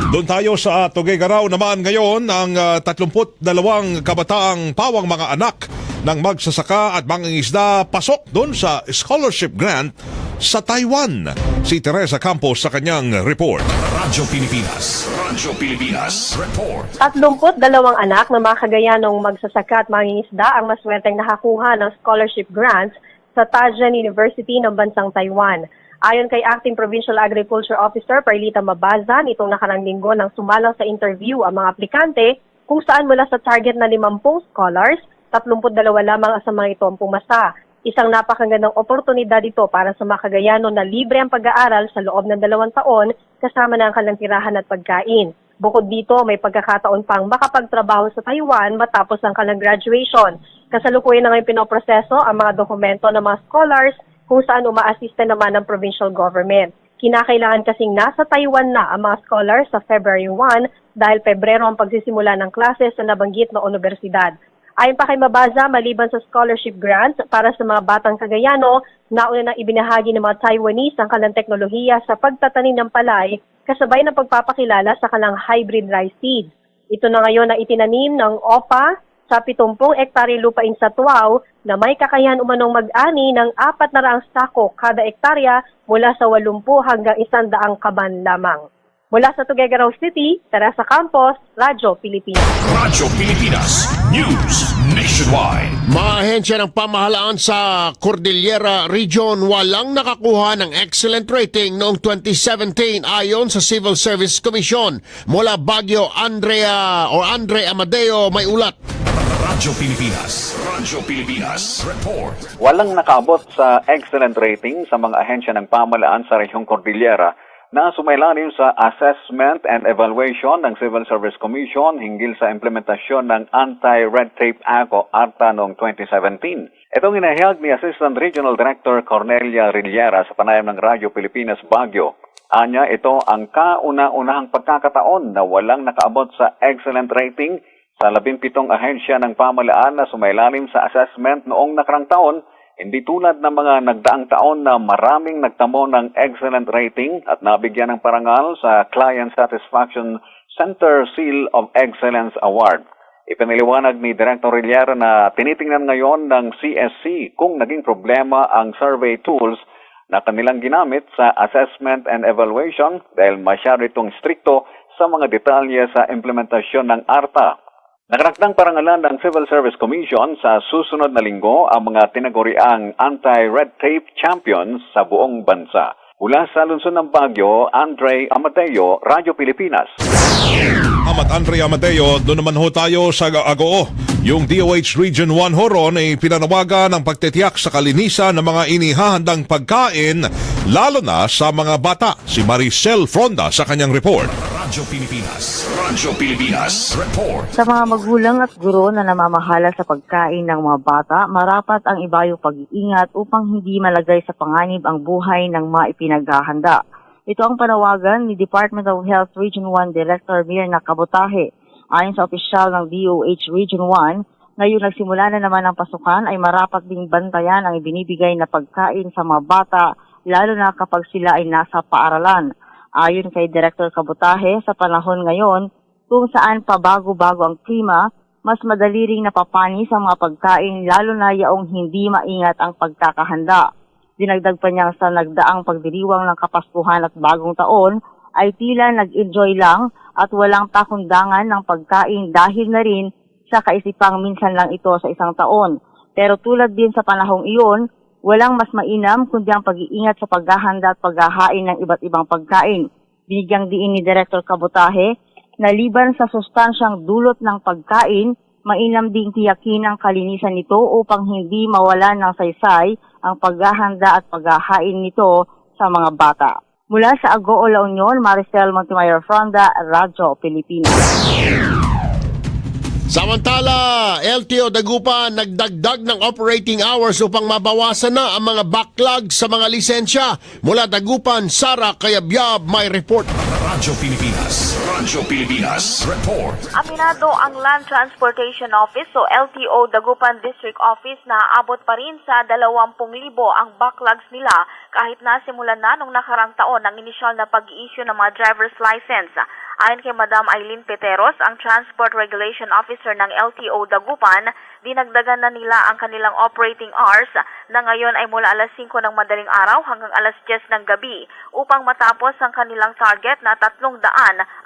Doon tayo sa Tuguegarao naman ngayon, ang 32 kabataang pawang mga anak ng magsasaka at mangingisda pasok doon sa scholarship grant sa Taiwan. Si Teresa Campos sa kanyang report. Radyo Pilipinas report. 32 anak na mga Cagayanong magsasaka at mangingisda ang maswerteng nakakuha ng scholarship grants sa Tajian University ng bansang Taiwan. Ayon kay Acting Provincial Agriculture Officer Perlita Mabazan, itong nakarang linggo nang sumalang sa interview ang mga aplikante kung saan mula sa target na 50 scholars, 32 lamang sa mga ito ang pumasa. Isang napakagandang oportunidad ito para sa mga Cagayano na libre ang pag-aaral sa loob ng 2 taon kasama na ang kanilang tirahan at pagkain. Bukod dito, may pagkakataon pang makapagtrabaho sa Taiwan matapos ang kanilang graduation. Kasalukuyan na ngayon pinoproseso ang mga dokumento ng mga scholars kung saan umaasiste naman ng provincial government. Kinakailangan kasing nasa Taiwan na ang mga scholars sa February 1 dahil Pebrero ang pagsisimula ng klase sa nabanggit na universidad. Ayon pa kay Mabaza, maliban sa scholarship grants para sa mga batang Cagayano, nauna nang ibinahagi ng mga Taiwanese ang kanilang teknolohiya sa pagtatanim ng palay kasabay ng pagpapakilala sa kanilang hybrid rice seeds. Ito na ngayon na itinanim ng OPA sa 70 ektarya lupain sa Tuaw na may kakayahan umanong mag-ani ng 400 sako kada ektarya mula sa 80 hanggang 100 kaban lamang. Mula sa Tuguegarao City, Teresa Campos, Radyo Pilipinas. Radyo Pilipinas News Nationwide. Mga ahensya ng pamahalaan sa Cordillera Region walang nakakuha ng excellent rating noong 2017 ayon sa Civil Service Commission. Mula Baguio, Andre Amadeo may ulat. Radyo Pilipinas report. Walang nakaabot sa excellent rating sa mga ahensya ng pamahalaan sa Rehiong Cordillera na sumailalim sa Assessment and Evaluation ng Civil Service Commission hinggil sa implementasyon ng Anti-Red Tape Act o ARTA noong 2017. Itong inahayag ni Assistant Regional Director Cornelia Rillera sa panayam ng Radyo Pilipinas Baguio. Anya, ito ang kauna-unahang pagkakataon na walang nakaabot sa excellent rating sa 17 ahensya ng pamahalaan na sumailalim sa assessment noong nakarang taon. Hindi tulad ng mga nagdaang taon na maraming nagtamo ng excellent rating at nabigyan ng parangal sa Client Satisfaction Center Seal of Excellence Award. Ipiniliwanag ni Director Rillera na tinitingnan ngayon ng CSC kung naging problema ang survey tools na kanilang ginamit sa assessment and evaluation dahil masyado itong strikto sa mga detalye sa implementasyon ng ARTA. Nakaraktang parangalan ng Civil Service Commission sa susunod na linggo ang mga tinaguriang anti-red tape champions sa buong bansa. Mula sa lungsod ng Baguio, Andre Amadeo, Radyo Pilipinas. Andre Amadeo, doon naman ho tayo sa Agoo. Yung DOH Region 1 Horon ay pinanawagan ng pagtitiyak sa kalinisan ng mga inihahandang pagkain, lalo na sa mga bata. Si Maricel Fronda sa kanyang report. Radyo Pilipinas report. Sa mga magulang at guro na namamahala sa pagkain ng mga bata, marapat ang ibayong pag-iingat upang hindi malagay sa panganib ang buhay ng mga ipinaghahanda. Ito ang panawagan ni Department of Health Region 1 Director Mirna Cabotaje. Ayon sa opisyal ng DOH Region 1, Ngayon nagsimula na naman ang pasukan ay marapat ding bantayan ang ibinibigay na pagkain sa mga bata, lalo na kapag sila ay nasa paaralan. Ayon kay Director Kabutahe, sa panahon ngayon kung saan pabago-bago ang klima, mas madali ring napapanis ang mga pagkain lalo na yaong hindi maingat ang pagkakahanda. Dinagdag pa niya sa nagdaang pagdiriwang ng Kapaskuhan at Bagong Taon ay tila nag-enjoy lang at walang pakundangan ng pagkain dahil na rin sa kaisipang minsan lang ito sa isang taon. Pero tulad din sa panahong iyon, walang mas mainam kundi ang pag-iingat sa paghahanda at paghahain ng iba't ibang pagkain. Binigyang diin ni Director Kabutahe na liban sa sustansyang dulot ng pagkain, mainam ding tiyakin ang kalinisan nito upang hindi mawalan ng saysay ang paghahanda at paghahain nito sa mga bata. Mula sa Agoo, La Union, Maricel Montemayor Fronda, Radyo Pilipinas. Samantala, LTO Dagupan nagdagdag ng operating hours upang mabawasan na ang mga backlog sa mga lisensya. Mula Dagupan, Sara Kayabyab may report. Radyo Pilipinas report. Aminado ang Land Transportation Office o LTO Dagupan District Office na aabot pa rin sa 20,000 ang backlogs nila kahit nasimulan na nung nakarang taon ang inisyal na pag-i-issue ng mga driver's license. Ayon kay Madam Eileen Peteros, ang Transport Regulation Officer ng LTO Dagupan, dinagdagan na nila ang kanilang operating hours na ngayon ay mula alas 5 ng madaling araw hanggang alas 10 ng gabi upang matapos ang kanilang target na 300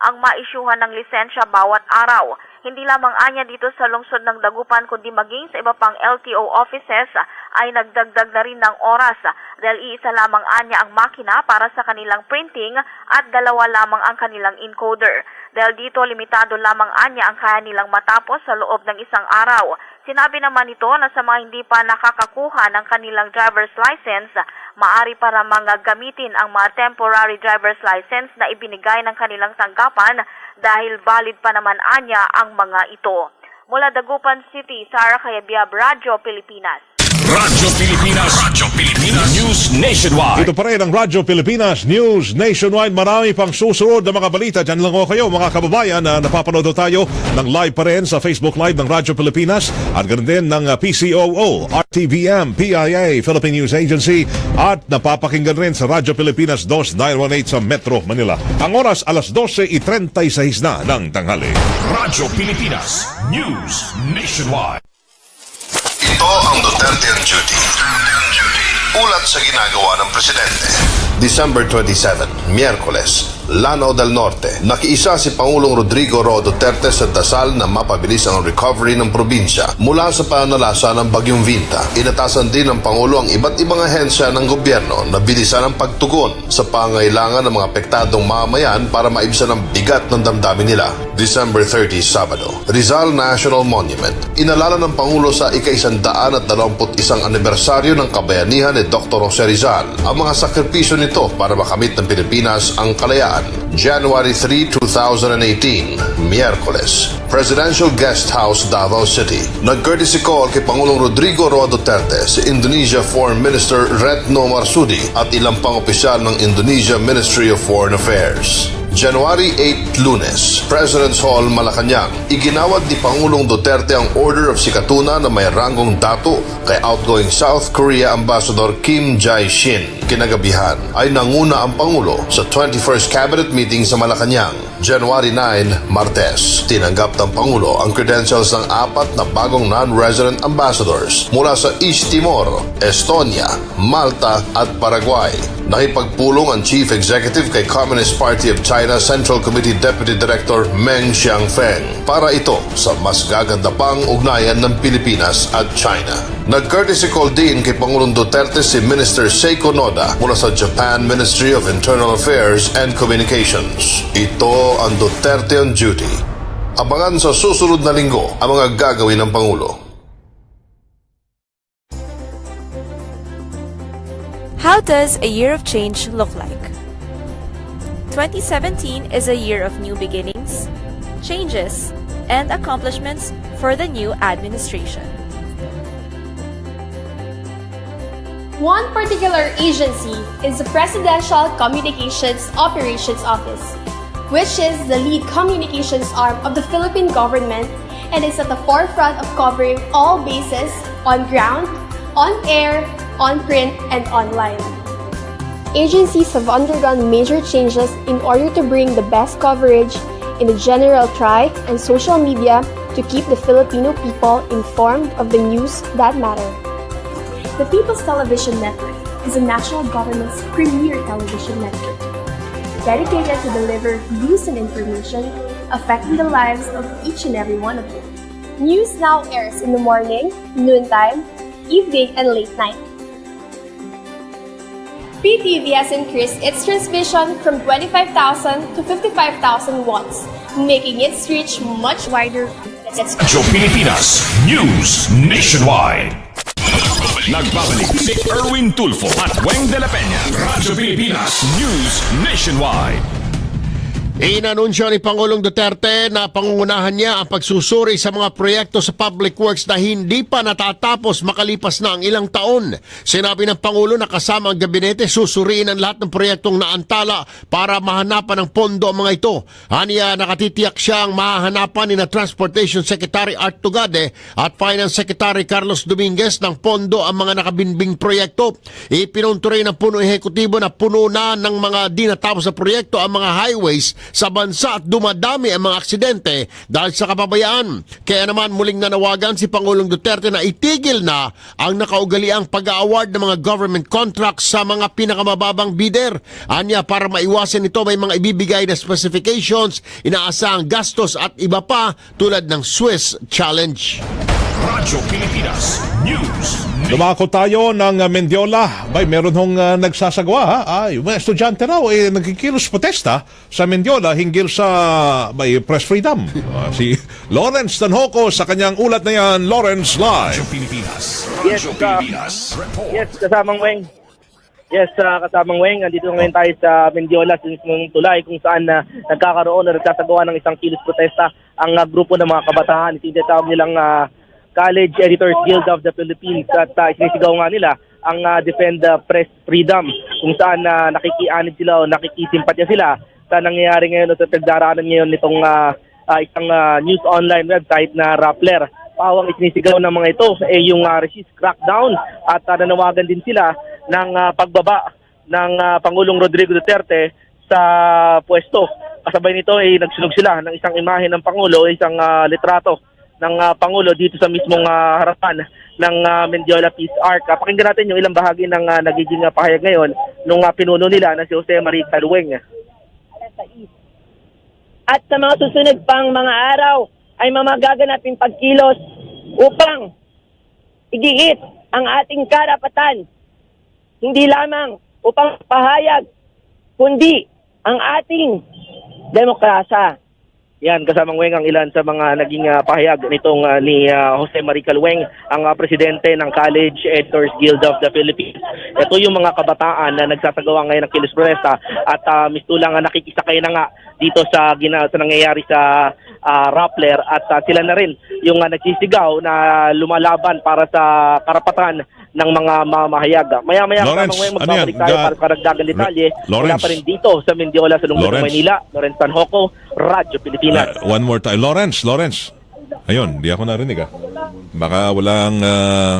ang maisyuhan ng lisensya bawat araw. Hindi lamang anya dito sa lungsod ng Dagupan kundi maging sa iba pang LTO offices ay nagdagdag na rin ng oras dahil iisa lamang anya ang makina para sa kanilang printing at 2 lamang ang kanilang encoder. Dahil dito limitado lamang anya ang kaya nilang matapos sa loob ng isang araw. Sinabi naman ito na sa mga hindi pa nakakakuha ng kanilang driver's license, maaari para mga gamitin ang mga temporary driver's license na ibinigay ng kanilang tanggapan dahil valid pa naman anya ang mga ito. Mula Dagupan City, Sara Kayabyab, Radyo Pilipinas. Radyo Pilipinas News Nationwide. Ito pa rin ang Radyo Pilipinas News Nationwide. Marami pang susunod na mga balita. Diyan lang ho kayo mga kababayan na napapanood tayo ng live pa rin sa Facebook Live ng Radyo Pilipinas at ganoon din ng PCOO, RTVM, PIA, Philippine News Agency at napapakinggan rin sa Radyo Pilipinas 2918 sa Metro Manila. Ang oras alas 12:36 na ng tanghali. Radyo Pilipinas News Nationwide. Ito ang Duterte on Duty. Ulat sa ginagawa ng Presidente. December 27, Miyerkules, Lanao del Norte. Nakiisa si Pangulong Rodrigo Roa Duterte sa dasal na mapabilis ang recovery ng probinsya mula sa pananalasa ng Bagyong Vinta. Inatasan din ng Pangulo ang iba't ibang ahensya ng gobyerno na bilisan ang pagtugon sa pangailangan ng mga apektadong mamamayan para maibsan ang bigat ng damdamin nila. December 30, Sabado, Rizal National Monument. Inalala ng Pangulo sa ika-121 anibersaryo ng kabayanihan ni Dr. Jose Rizal ang mga sakripisyo nito para makamit ng Pilipinas ang kalayaan. January 3, 2018, Miyerkules, Presidential Guest House, Davao City. Nag-courtesy call kay Pangulong Rodrigo Roa Duterte si Indonesia Foreign Minister Retno Marsudi at ilang pang opisyal ng Indonesia Ministry of Foreign Affairs. January 8, Lunes, President's Hall, Malacanang. Iginawad ni Pangulong Duterte ang Order of Sikatuna na may ranggong dato kay outgoing South Korea Ambassador Kim Jae-shin. Kinagabihan ay nanguna ang Pangulo sa 21st Cabinet Meeting sa Malacanang. January 9, Martes, tinanggap ng Pangulo ang credentials ng 4 na bagong non-resident ambassadors mula sa East Timor, Estonia, Malta at Paraguay. Nakipagpulong ang Chief Executive kay Communist Party of China Central Committee Deputy Director Meng Xiangfeng para ito sa mas gaganda pang ugnayan ng Pilipinas at China. Nag-courtesy call din kay Pangulong Duterte si Minister Seiko Noda mula sa Japan Ministry of Internal Affairs and Communications. Ito ang Duterte on Duty. Abangan sa susunod na linggo ang mga gagawin ng Pangulo. How does a year of change look like? 2017 is a year of new beginnings, changes, and accomplishments for the new administration. One particular agency is the Presidential Communications Operations Office, which is the lead communications arm of the Philippine government and is at the forefront of covering all bases on ground, on air, on print, and online. Agencies have undergone major changes in order to bring the best coverage in the general tri and social media to keep the Filipino people informed of the news that matter. The People's Television Network is the national government's premier television network, dedicated to deliver news and information affecting the lives of each and every one of you. News now airs in the morning, noontime, evening, and late night. PTV has increased its transmission from 25,000 to 55,000 watts, making its reach much wider. Radyo Pilipinas News Nationwide. Nagbabalik si Erwin Tulfo at Weng de la Peña. Radyo Pilipinas News Nationwide. Inanunsyo ni Pangulong Duterte na pangungunahan niya ang pagsusuri sa mga proyekto sa public works na hindi pa natatapos makalipas na ang ilang taon. Sinabi ng Pangulo na kasama ang gabinete susuriin ang lahat ng proyektong naantala para mahanapan ng pondo ang mga ito. Aniya nakatitiyak siyang mahahanapan ni na Transportation Secretary Art Tugade at Finance Secretary Carlos Dominguez ng pondo ang mga nakabinbing proyekto. Ipinunto rin ng puno ehekutibo na puno na ng mga di natapos na proyekto ang mga highways sa bansa at dumadami ang mga aksidente dahil sa kapabayaan. Kaya naman muling nanawagan si Pangulong Duterte na itigil na ang nakaugaliang pag-award ng mga government contracts sa mga pinakamababang bidder. Anya, para maiwasan ito may mga ibibigay na specifications, inaasahang gastos at iba pa tulad ng Swiss Challenge. Radyo Pilipinas News. Dumako tayo ng Mendiola. Bay, meron hong nagsasagawa. Ay, mga estudyante raw nagkikilos protesta sa Mendiola hinggil sa press freedom. Si Lawrence Tanhoco sa kanyang ulat na yan. Lawrence Live. Radyo Pilipinas. Radyo Pilipinas. Yes, kasamang Weng. Yes, kasamang Weng. Andito ngayon tayo sa Mendiola sa mismong tulay kung saan nagkakaroon na nagsasagawa ng isang kilos protesta ang grupo ng mga kabataan. Tinatawag nilang College Editors Guild of the Philippines at isinisigaw nga nila ang Defend Press Freedom kung saan nakikianid sila o nakikisimpatya sila sa nangyayari ngayon o sa pagdaraanan ngayon nitong isang news online website na Rappler. Pawang isinisigaw ng mga ito yung resist crackdown at nanawagan din sila ng pagbaba ng Pangulong Rodrigo Duterte sa pwesto. Kasabay nito ay nagsunog sila ng isang imahe ng Pangulo, isang litrato ng Pangulo dito sa mismong harapan ng Mendiola Peace Arc. Pakinggan natin yung ilang bahagi ng nagiging pahayag ngayon nung pinuno nila na si Jose Marie Calweng. At sa mga susunod pang mga araw ay mamagaganapin pagkilos upang igiit ang ating karapatan, hindi lamang upang pahayag, kundi ang ating demokrasya. Yan, kasamang Weng ang ilan sa mga naging pahayag nitong ni Jose Marie Calweng, ang presidente ng College Editors Guild of the Philippines. Ito yung mga kabataan na nagsasagawa ngayon ng kilos protesta at mistulang nakikisakay na nga dito sa nangyayari sa Rappler at sila na rin yung nagsisigaw na lumalaban para sa karapatan ng mga mamahayag. Maya-maya kasamang Weng, magbabalik tayo para karagdagan detalye. Wala pa rin dito sa Mendiola sa lungsod ng Maynila. Lawrence Tanhoco, Radyo Pilipinas. One more time. Lawrence. Ayun, di ako narinig Baka walang...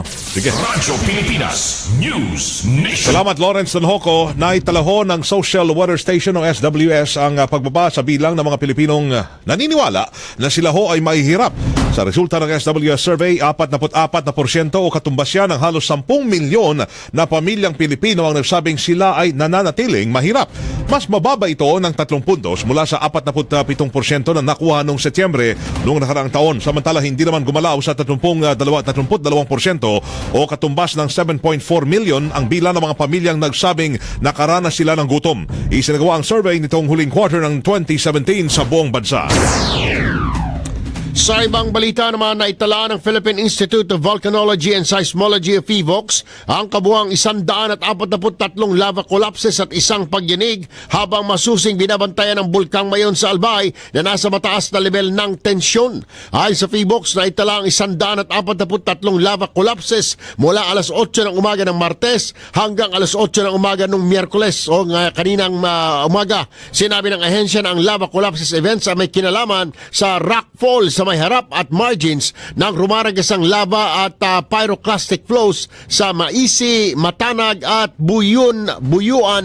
Sige. Radyo Pilipinas News Nation. Salamat, Lawrence Tanhoco. Naitalaho ng Social Weather Station o SWS ang pagbaba sa bilang ng mga Pilipinong naniniwala na sila ho ay mahihirap. Sa resulta ng SWS survey, 44% o katumbas yan ng halos 10 milyon na pamilyang Pilipino ang nagsabing sila ay nananatiling mahirap. Mas mababa ito ng 3 puntos mula sa 47% na nakuha noong Setyembre noong nakaraang taon. Samantala, hindi naman gumalaw sa 32% o katumbas ng 7.4 million ang bilang ng mga pamilyang nagsabing nakaranas sila ng gutom. Isinagawa ang survey nitong huling quarter ng 2017 sa buong bansa. Sa ibang balita naman, naitala ng Philippine Institute of Volcanology and Seismology of PHIVOLCS ang kabuuang 143 lava collapses at isang pagyanig habang masusing binabantayan ng bulkang Mayon sa Albay na nasa mataas na level ng tensyon. Ayon sa PHIVOLCS, naitala ang 143 lava collapses mula alas 8 ng umaga ng Martes hanggang alas 8 ng umaga ng Miyerkules o kaninang umaga. Sinabi ng ahensya na ang lava collapses events ay may kinalaman sa rockfall sa may harap at margins ng rumaragasang lava at pyroclastic flows sa Maisi, Matanag at Buyuan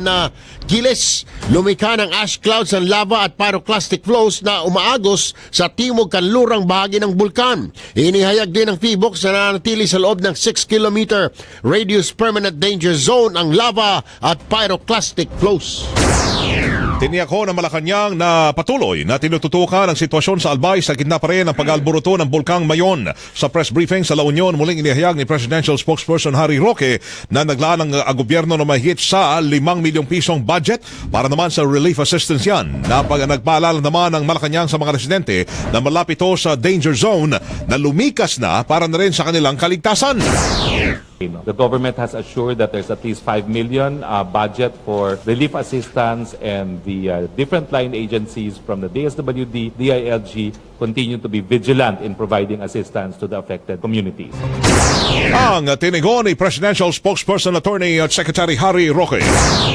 na Giles. Lumikha ng ash clouds ng lava at pyroclastic flows na umaagos sa timog kanlurang bahagi ng bulkan. Inihayag din ng PHIVOLCS na nanatili sa loob ng 6-kilometer radius permanent danger zone ang lava at pyroclastic flows. Tiniyak ho ng Malacanang na patuloy na tinututukan ang sitwasyon sa Albay sa gitna pa rin ng pag-alburuto ng Bulkang Mayon. Sa press briefing sa La Union, muling inihayag ni Presidential Spokesperson Harry Roque na naglaan ng gobyerno na mahigit sa 5 milyong pisong budget para naman sa relief assistance yan. Nagpaalala naman ng Malacanang sa mga residente na malapit sa danger zone na lumikas na para na rin sa kanilang kaligtasan. The government has assured that there's at least 5 million budget for relief assistance, and the different line agencies from the DSWD, DILG continue to be vigilant in providing assistance to the affected communities. Ang tinigon ni Presidential Spokesperson Attorney at Secretary Harry Roque.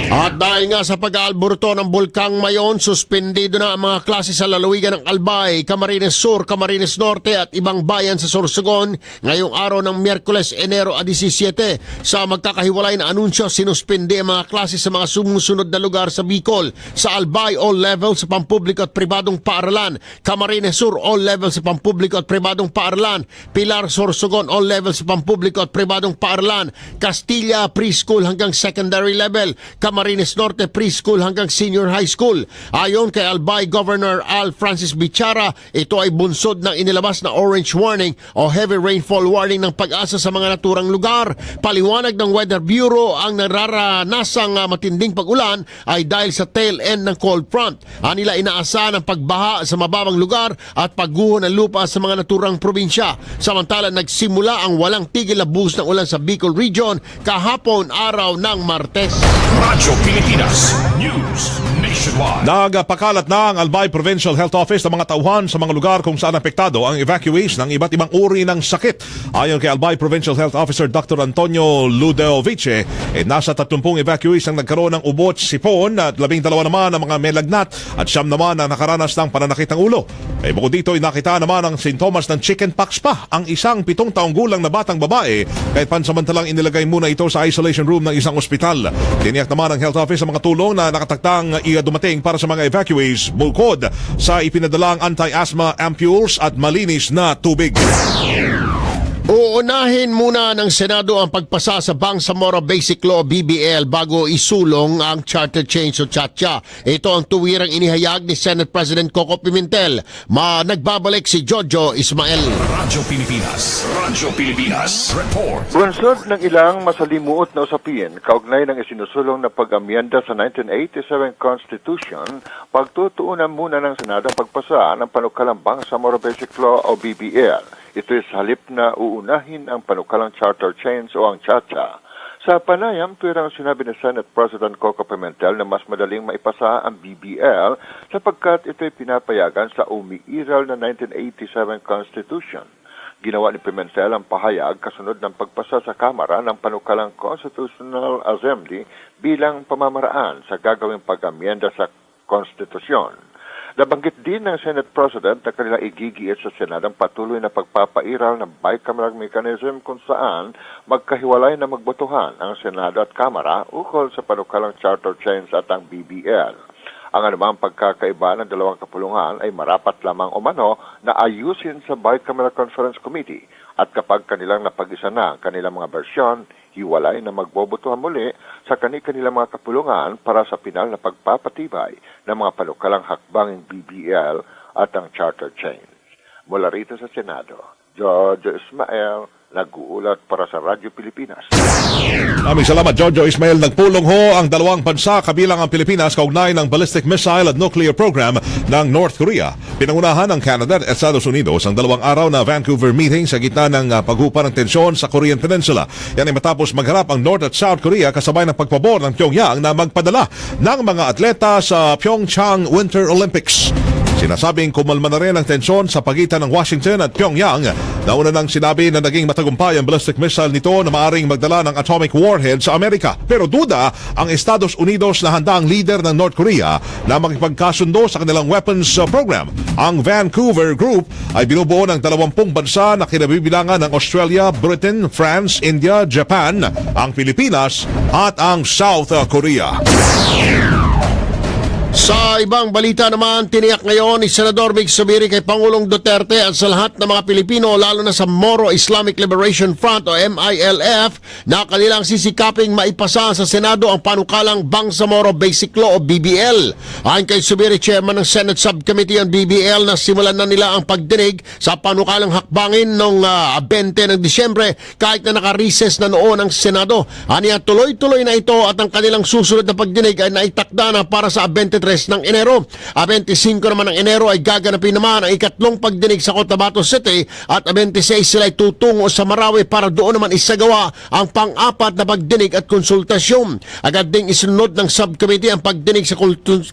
At dahil nga sa pag-aalburuto ng Bulkang Mayon, suspendido na ang mga klase sa lalawigan ng Albay, Camarines Sur, Camarines Norte at ibang bayan sa Sorsogon ngayong araw ng Miyerkules, Enero 17. Sa magkakahiwalay na anunsyo, sinuspende ang mga klase sa mga sumusunod na lugar sa Bicol. Sa Albay, all levels sa pampubliko at pribadong paaralan. Camarines Sur, all levels sa pampubliko at pribadong paaralan. Pilar, Sorsogon, all levels sa pampubliko at pribadong paaralan. Castilla, preschool hanggang secondary level. Camarines Norte, preschool hanggang senior high school. Ayon kay Albay Governor Al Francis Bichara, ito ay bunsod ng inilabas na orange warning o heavy rainfall warning ng Pag-asa sa mga naturang lugar. Paliwanag ng Weather Bureau, ang nararanasang matinding pag-ulan ay dahil sa tail end ng cold front. Anila inaasahan ang pagbaha sa mababang lugar at pagguho ng lupa sa mga naturang probinsya. Samantala, nagsimula ang walang tigil na buhos ng ulan sa Bicol Region kahapon araw ng Martes. Radyo Pilipinas News Nationwide. Nagpakalat na ang Albay Provincial Health Office ng mga tauhan sa mga lugar kung saan apektado ang evacuees ng iba't ibang uri ng sakit. Ayon kay Albay Provincial Health Officer Dr. Antonio Ludovice, nasa 30 evacuees ang nagkaroon ng ubot, sipon at 12 naman ang mga may lagnat at 9 naman ang nakaranas ng pananakit ng ulo. Bukod dito, nakita naman ang sintomas ng chickenpox pa ang isang 7 taong gulang na batang babae, kahit pansamantalang inilagay muna ito sa isolation room ng isang ospital. Tiniyak naman ng health office ang mga tulong na nakataktang dumating para sa mga evacuees, bukod sa ipinadalang anti-asthma ampules at malinis na tubig. Uunahin muna ng Senado ang pagpasa sa Bangsamoro Basic Law BBL bago isulong ang charter change o CHATCHA. Ito ang tuwirang inihayag ni Senate President Coco Pimentel. Nagbabalik si Jojo Ismael. Radyo Pilipinas Report. Bunsod ng ilang masalimuot na usapin kaugnay ng isinusulong na pag-amyenda sa 1987 Constitution, pagtutuunan muna ng Senado ang pagpasa ng panukalang Bangsamoro Basic Law o BBL. Ito ay sa halip na uunahin ang panukalang charter change o ang CHATCHA. Sa panayam, tuwirang sinabi ni Senate President Coco Pimentel na mas madaling maipasa ang BBL sapagkat ito ay pinapayagan sa umiiral na 1987 Constitution. Ginawa ni Pimentel ang pahayag kasunod ng pagpasa sa Kamara ng panukalang Constitutional Assembly bilang pamamaraan sa gagawing pag-amyenda sa Konstitusyon. Nabanggit din ng Senate President na kanilang igigiit sa Senadong patuloy na pagpapairal ng bicameral mechanism kung saan magkahiwalay na magbotohan ang Senado at Kamara ukol sa panukalang charter change at ang BBL. Ang anumang pagkakaiba ng dalawang kapulungan ay marapat lamang umano na ayusin sa Bicameral Conference Committee at kapag kanilang napag-isa na ang kanilang mga bersyon, hiwalay na magbobotohan muli sa kanilang mga kapulungan para sa pinal na pagpapatibay ng mga panukalang hakbanging BBL at ang charter change. Mula rito sa Senado, George Ismael, nag-uulat para sa Radyo Pilipinas. Maraming salamat, Jojo Ismail. Nagpulong ho ang dalawang bansa kabilang ang Pilipinas kaugnay ng ballistic missile at nuclear program ng North Korea. Pinangunahan ng Canada at Estados Unidos ang 2 araw na Vancouver meeting sa gitna ng paghupa ng tensyon sa Korean Peninsula. Yan ay matapos magharap ang North at South Korea kasabay ng pagpabor ng Pyongyang na magpadala ng mga atleta sa Pyeongchang Winter Olympics. Sinasabing kumalma na rin ang tensyon sa pagitan ng Washington at Pyongyang. Nauna nang sinabi na naging matagumpay ang ballistic missile nito na maaring magdala ng atomic warhead sa Amerika. Pero duda ang Estados Unidos na handa ang leader ng North Korea na makipagkasundo sa kanilang weapons program. Ang Vancouver Group ay binubuo ng 20 bansa na kinabibilangan ng Australia, Britain, France, India, Japan, ang Pilipinas at ang South Korea. Sa ibang balita naman, tiniyak ngayon ni Senador Mig Zubiri kay Pangulong Duterte at sa lahat ng mga Pilipino, lalo na sa Moro Islamic Liberation Front o MILF, na kanilang sisikaping maipasa sa Senado ang panukalang Bangsamoro Basic Law o BBL. Ayon kay Zubiri, chairman ng Senate Subcommittee on BBL, na simulan na nila ang pagdinig sa panukalang hakbangin noong 20 ng Disyembre kahit na naka-recess na noon ang Senado. Aniya, tuloy-tuloy na ito at ang kanilang susunod na pagdinig ay naitakda na para sa 23 ng Enero. 25 naman ng Enero ay gaganapin naman ang ikatlong pagdinig sa Cotabato City at 26 sila ay tutungo sa Marawi para doon naman isagawa ang pang-apat na pagdinig at konsultasyon. Agad ding isunod ng subcommittee ang pagdinig sa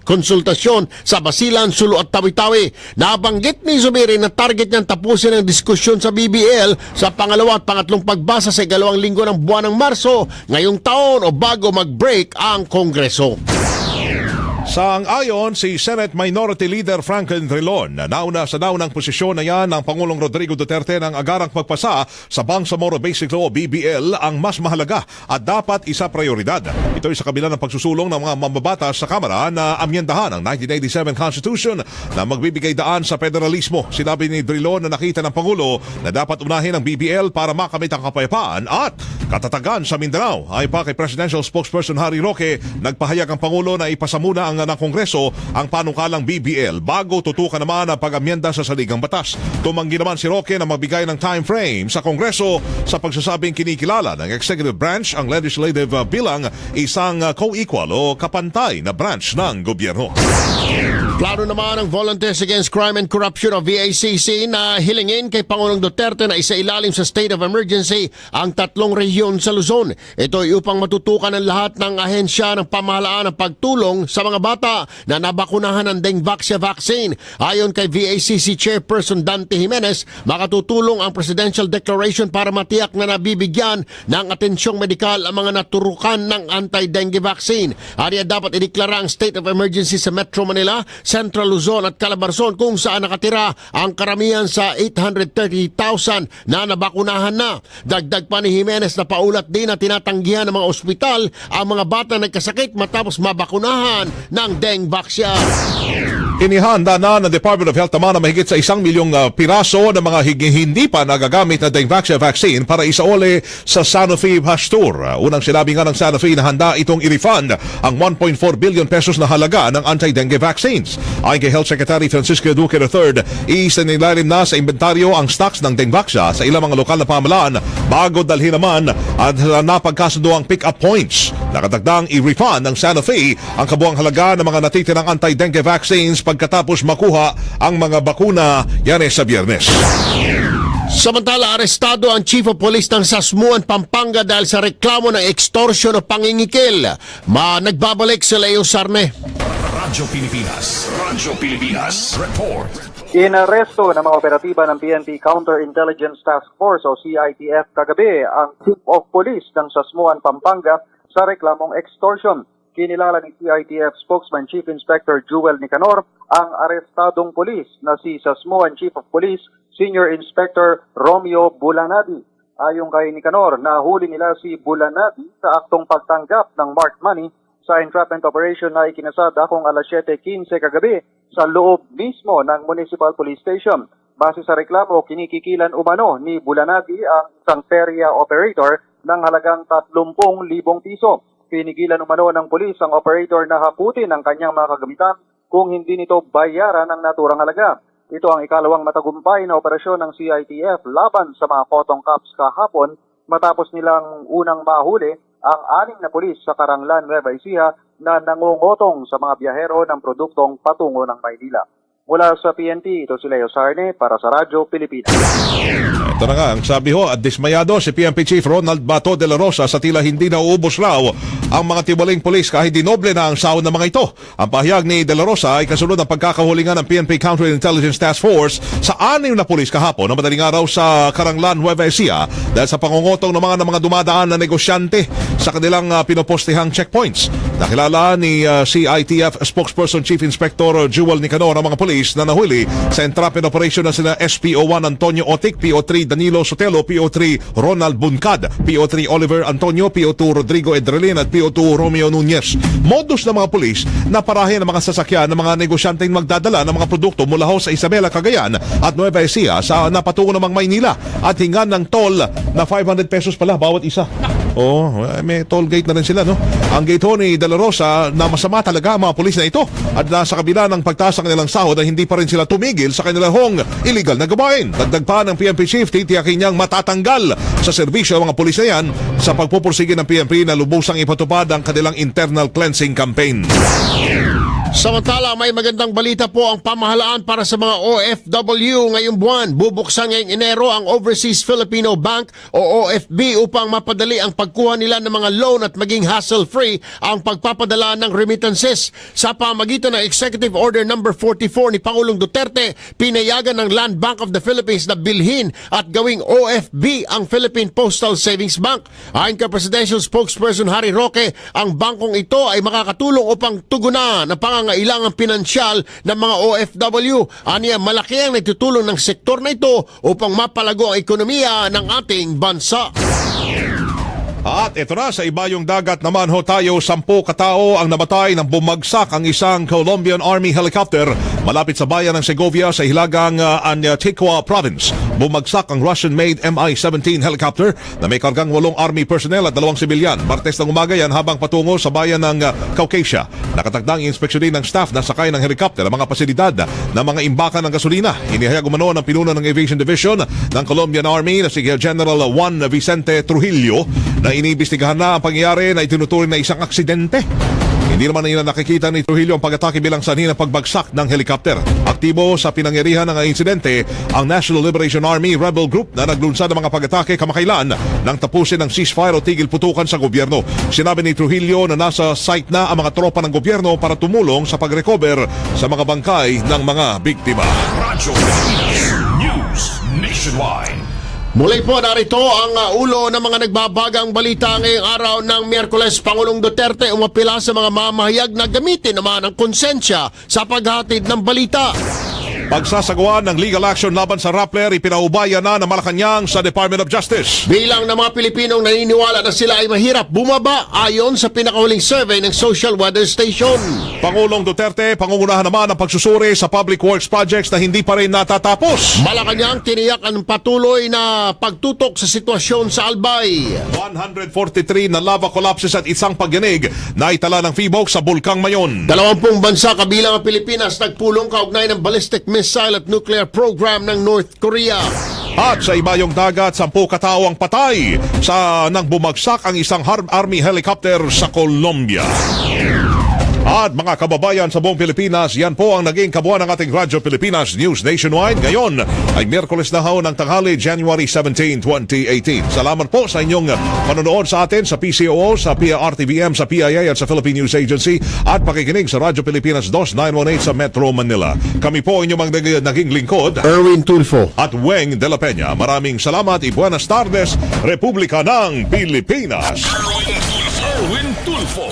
konsultasyon sa Basilan, Sulu at Tawi-Tawi. Nabanggit ni Zubiri na target niyang tapusin ang diskusyon sa BBL sa pangalawa at pangatlong pagbasa sa 2 linggo ng buwan ng Marso ngayong taon o bago mag-break ang Kongreso. Sang-ayon si Senate Minority Leader Franklin Drilon na nauna sa naunang posisyon na yan ng Pangulong Rodrigo Duterte ng agarang pagpasa sa Bangsamoro Basic Law o BBL ang mas mahalaga at dapat isa prioridad. Ito ay sa kabila ng pagsusulong ng mga mambabatas sa Kamara na amyendahan ang 1987 Constitution na magbibigay daan sa federalismo. Sinabi ni Drilon na nakita ng Pangulo na dapat unahin ang BBL para makamit ang kapayapaan at katatagan sa Mindanao. Ay pa kay Presidential Spokesperson Harry Roque, nagpahayag ang Pangulo na ipasa muna ng Kongreso ang panukalang BBL bago tutukan naman ang pag-amyenda sa saligang batas. Tumanggi naman si Roque na magbigay ng time frame sa Kongreso sa pagsasabing kinikilala ng executive branch ang legislative bilang isang co-equal o kapantay na branch ng gobyerno. Plano naman ang Volunteers Against Crime and Corruption o VACC na hilingin kay Pangulong Duterte na isailalim sa state of emergency ang 3 rehiyon sa Luzon. Ito ay upang matutukan ng lahat ng ahensya ng pamahalaan ng pagtulong sa mga bata na nabakunahan ng Dengvaxia vaccine. Ayon kay VACC Chairperson Dante Jimenez, makatutulong ang Presidential Declaration para matiyak na nabibigyan ng atensyong medikal ang mga naturukan ng anti-dengue vaccine. Ariya dapat ideklara ang state of emergency sa Metro Manila, Central Luzon at Calabarzon kung saan nakatira ang karamihan sa 830,000 na nabakunahan na. Dagdag pa ni Jimenez na paulat din na tinatanggihan ng mga ospital ang mga bata na nagkasakit matapos mabakunahan ng Dengvaxia. Inihanda na ng Department of Health naman na mahigit sa 1 milyong piraso ng mga hindi pa nagagamit na Dengvaxia vaccine para isaole sa Sanofi Pasteur. Unang sinabi nga ng Sanofi na handa itong i-refund ang 1.4 billion pesos na halaga ng anti-dengue vaccines. Ayon kay Health Secretary Francisco Duque III, isinilalim na sa inventaryo ang stocks ng Dengvaxia sa ilang mga lokal na pamahalaan bago dalhin naman at napagkasundo ang pick-up points. Nakatagdang i-refund ng Sanofi ang kabuang halaga ng mga natitirang anti-dengue vaccines pagkatapos makuha ang mga bakuna yan sa Biyernes. Samantala, arestado ang Chief of Police ng Sasmuan, Pampanga dahil sa reklamo ng extortion o pangingikil. Nagbabalik sa Leo Sarne. Radyo Pilipinas Report. Inaresto ng mga operatiba ng PNP Counterintelligence Task Force o CITF kagabi ang Chief of Police ng Sasmuan, Pampanga sa reklamong extortion. Kinilala ni CITF spokesman Chief Inspector Jewel Nicanor ang arestadong pulis na si Sasmuan Chief of Police Senior Inspector Romeo Bulanadi. Ayon kay Nicanor, nahuli nila si Bulanadi sa aktong pagtanggap ng marked money sa entrapment operation na ikinasad akong alas 7:15 kagabi sa loob mismo ng Municipal Police Station. Base sa reklamo, kinikikilan umano ni Bulanadi ang isang perya operator ng halagang 30,000 piso. Pinigilan umano ng pulis ang operator na haputin ang kanyang mga kagamitan kung hindi nito bayaran ang naturang halaga. Ito ang ikalawang matagumpay na operasyon ng CITF laban sa mga Cotton Cops kahapon matapos nilang unang mahuli ang 6 na pulis sa Caranglan, Nueva Ecija na nangungotong sa mga biyahero ng produktong patungo ng Maynila. Mula sa PNP, ito si Leo Sarne para sa Radyo Pilipinas. Ito na nga, ang sabi ho, at dismayado si PNP Chief Ronald Bato de la Rosa sa tila hindi nauubos raw ang mga tiwaling polis kahit dinoble na ang sahod ng mga ito. Ang pahayag ni de la Rosa ay kasunod ng pagkakahulingan ng PNP Counterintelligence Task Force sa 6 na pulis kahapon na madaling araw sa Caranglan, Nueva Ecija dahil sa pangungotong ng mga dumadaan na negosyante sa kanilang pinopostehang checkpoints. Nakilala ni CITF spokesperson Chief Inspector Jewel Nicanor ang mga pulis na nahuli sa entrapment operation na sina SPO1 Antonio Otic, PO3 Danilo Sotelo, PO3 Ronald Buncad, PO3 Oliver Antonio, PO2 Rodrigo Edrelin at PO2 Romeo Nunez. Modus ng mga pulis na parahin ng mga sasakyan ng mga negosyanteng magdadala ng mga produkto mula ho sa Isabela, Cagayan at Nueva Ecija sa napatungo namang Maynila at hingan ng toll na 500 pesos pala bawat isa. May toll gate na rin sila, no? Ang gate ho ni De La Rosa na masama talaga ang mga pulis na ito at nasa kabila ng pagtaas ng kanilang sahod ay hindi pa rin sila tumigil sa kanilang illegal na gawain. Dagdag pa ng PNP Chief, titiyakin niyang matatanggal sa serbisyo ang mga pulis na yan sa pagpupursige ng PNP na lubusang ipatupad ang kanilang internal cleansing campaign. Samantala, may magandang balita po ang pamahalaan para sa mga OFW ngayong buwan. Bubuksan ngayong Enero ang Overseas Filipino Bank o OFB upang mapadali ang pagkuha nila ng mga loan at maging hassle-free ang pagpapadala ng remittances. Sa pamagitan ng Executive Order No. 44 ni Pangulong Duterte, pinayagan ng Land Bank of the Philippines na bilhin at gawing OFB ang Philippine Postal Savings Bank. Ayon kay Presidential Spokesperson Harry Roque, ang bangkong ito ay makakatulong upang tugunan na pangangailangang pinansyal ng mga OFW. Aniya, malaki ang natutulong ng sektor na ito upang mapalago ang ekonomiya ng ating bansa. At ito na, sa ibayong dagat naman ho tayo, 10 katao ang namatay nang bumagsak ang isang Colombian Army helicopter malapit sa bayan ng Segovia sa hilagang Antigua Province. Bumagsak ang Russian-made Mi-17 helicopter na may kargang 8 Army personnel at 2 sibilyan. Martes ng umaga yan habang patungo sa bayan ng Caucasia. Nakatagdang inspeksyonin ng staff na sakay ng helicopter ang mga pasilidad ng mga imbakan ng gasolina. Inihayag umano ng pinuno ng Aviation Division ng Colombian Army na si General Juan Vicente Trujillo na iniimbestigahan na ang pangyayari na itinuturing na isang aksidente. Hindi naman nila nakikita ni Trujillo ang pag-atake bilang sanhi ng pagbagsak ng helicopter. Aktibo sa pinangyarihan ng insidente ang National Liberation Army Rebel Group na naglunsad ng mga pag-atake kamakailan nang tapusin ng ceasefire o tigil putukan sa gobyerno. Sinabi ni Trujillo na nasa site na ang mga tropa ng gobyerno para tumulong sa pag-recover sa mga bangkay ng mga biktima. Radyo Pilipinas News Nationwide. Muli po, narito ang ulo ng mga nagbabagang balita ngayong araw ng Miyerkules. Pangulong Duterte umapila sa mga mamahayag na gamitin naman ang konsensya sa paghatid ng balita. Pagsasagawa ng legal action laban sa Rappler, ipinaubaya na ng Malacanang sa Department of Justice. Bilang ng mga Pilipinong naniniwala na sila ay mahirap bumaba ayon sa pinakahuling survey ng Social Weather Station. Pangulong Duterte, pangungunahan naman ang pagsusuri sa public works projects na hindi pa rin natatapos. Malacanang tiniyak ang patuloy na pagtutok sa sitwasyon sa Albay. 143 na lava collapses at isang pagyanig na itala ng Fibok sa Bulkang Mayon. 20 bansa kabilang ang Pilipinas nagpulong kaugnay ng ballistic missile at nuclear program ng North Korea. At sa ibayong dagat, 10 katao ang patay sa nang bumagsak ang isang Army helicopter sa Colombia. At mga kababayan sa buong Pilipinas, yan po ang naging kabuuan ng ating Radyo Pilipinas News Nationwide. Ngayon ay Miyerkules na ng tanghali, January 17, 2018. Salamat po sa inyong panonood sa atin sa PCOO, sa PRTVM, sa PIA at sa Philippine News Agency at pakikinig sa Radyo Pilipinas 2918 sa Metro Manila. Kami po inyong naging lingkod, Erwin Tulfo at Weng de la Peña. Maraming salamat, buenas tardes, Republika ng Pilipinas. Erwin Tulfo,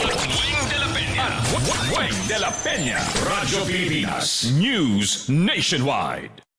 Weng de la Peña, Radyo Pilipinas News Nationwide.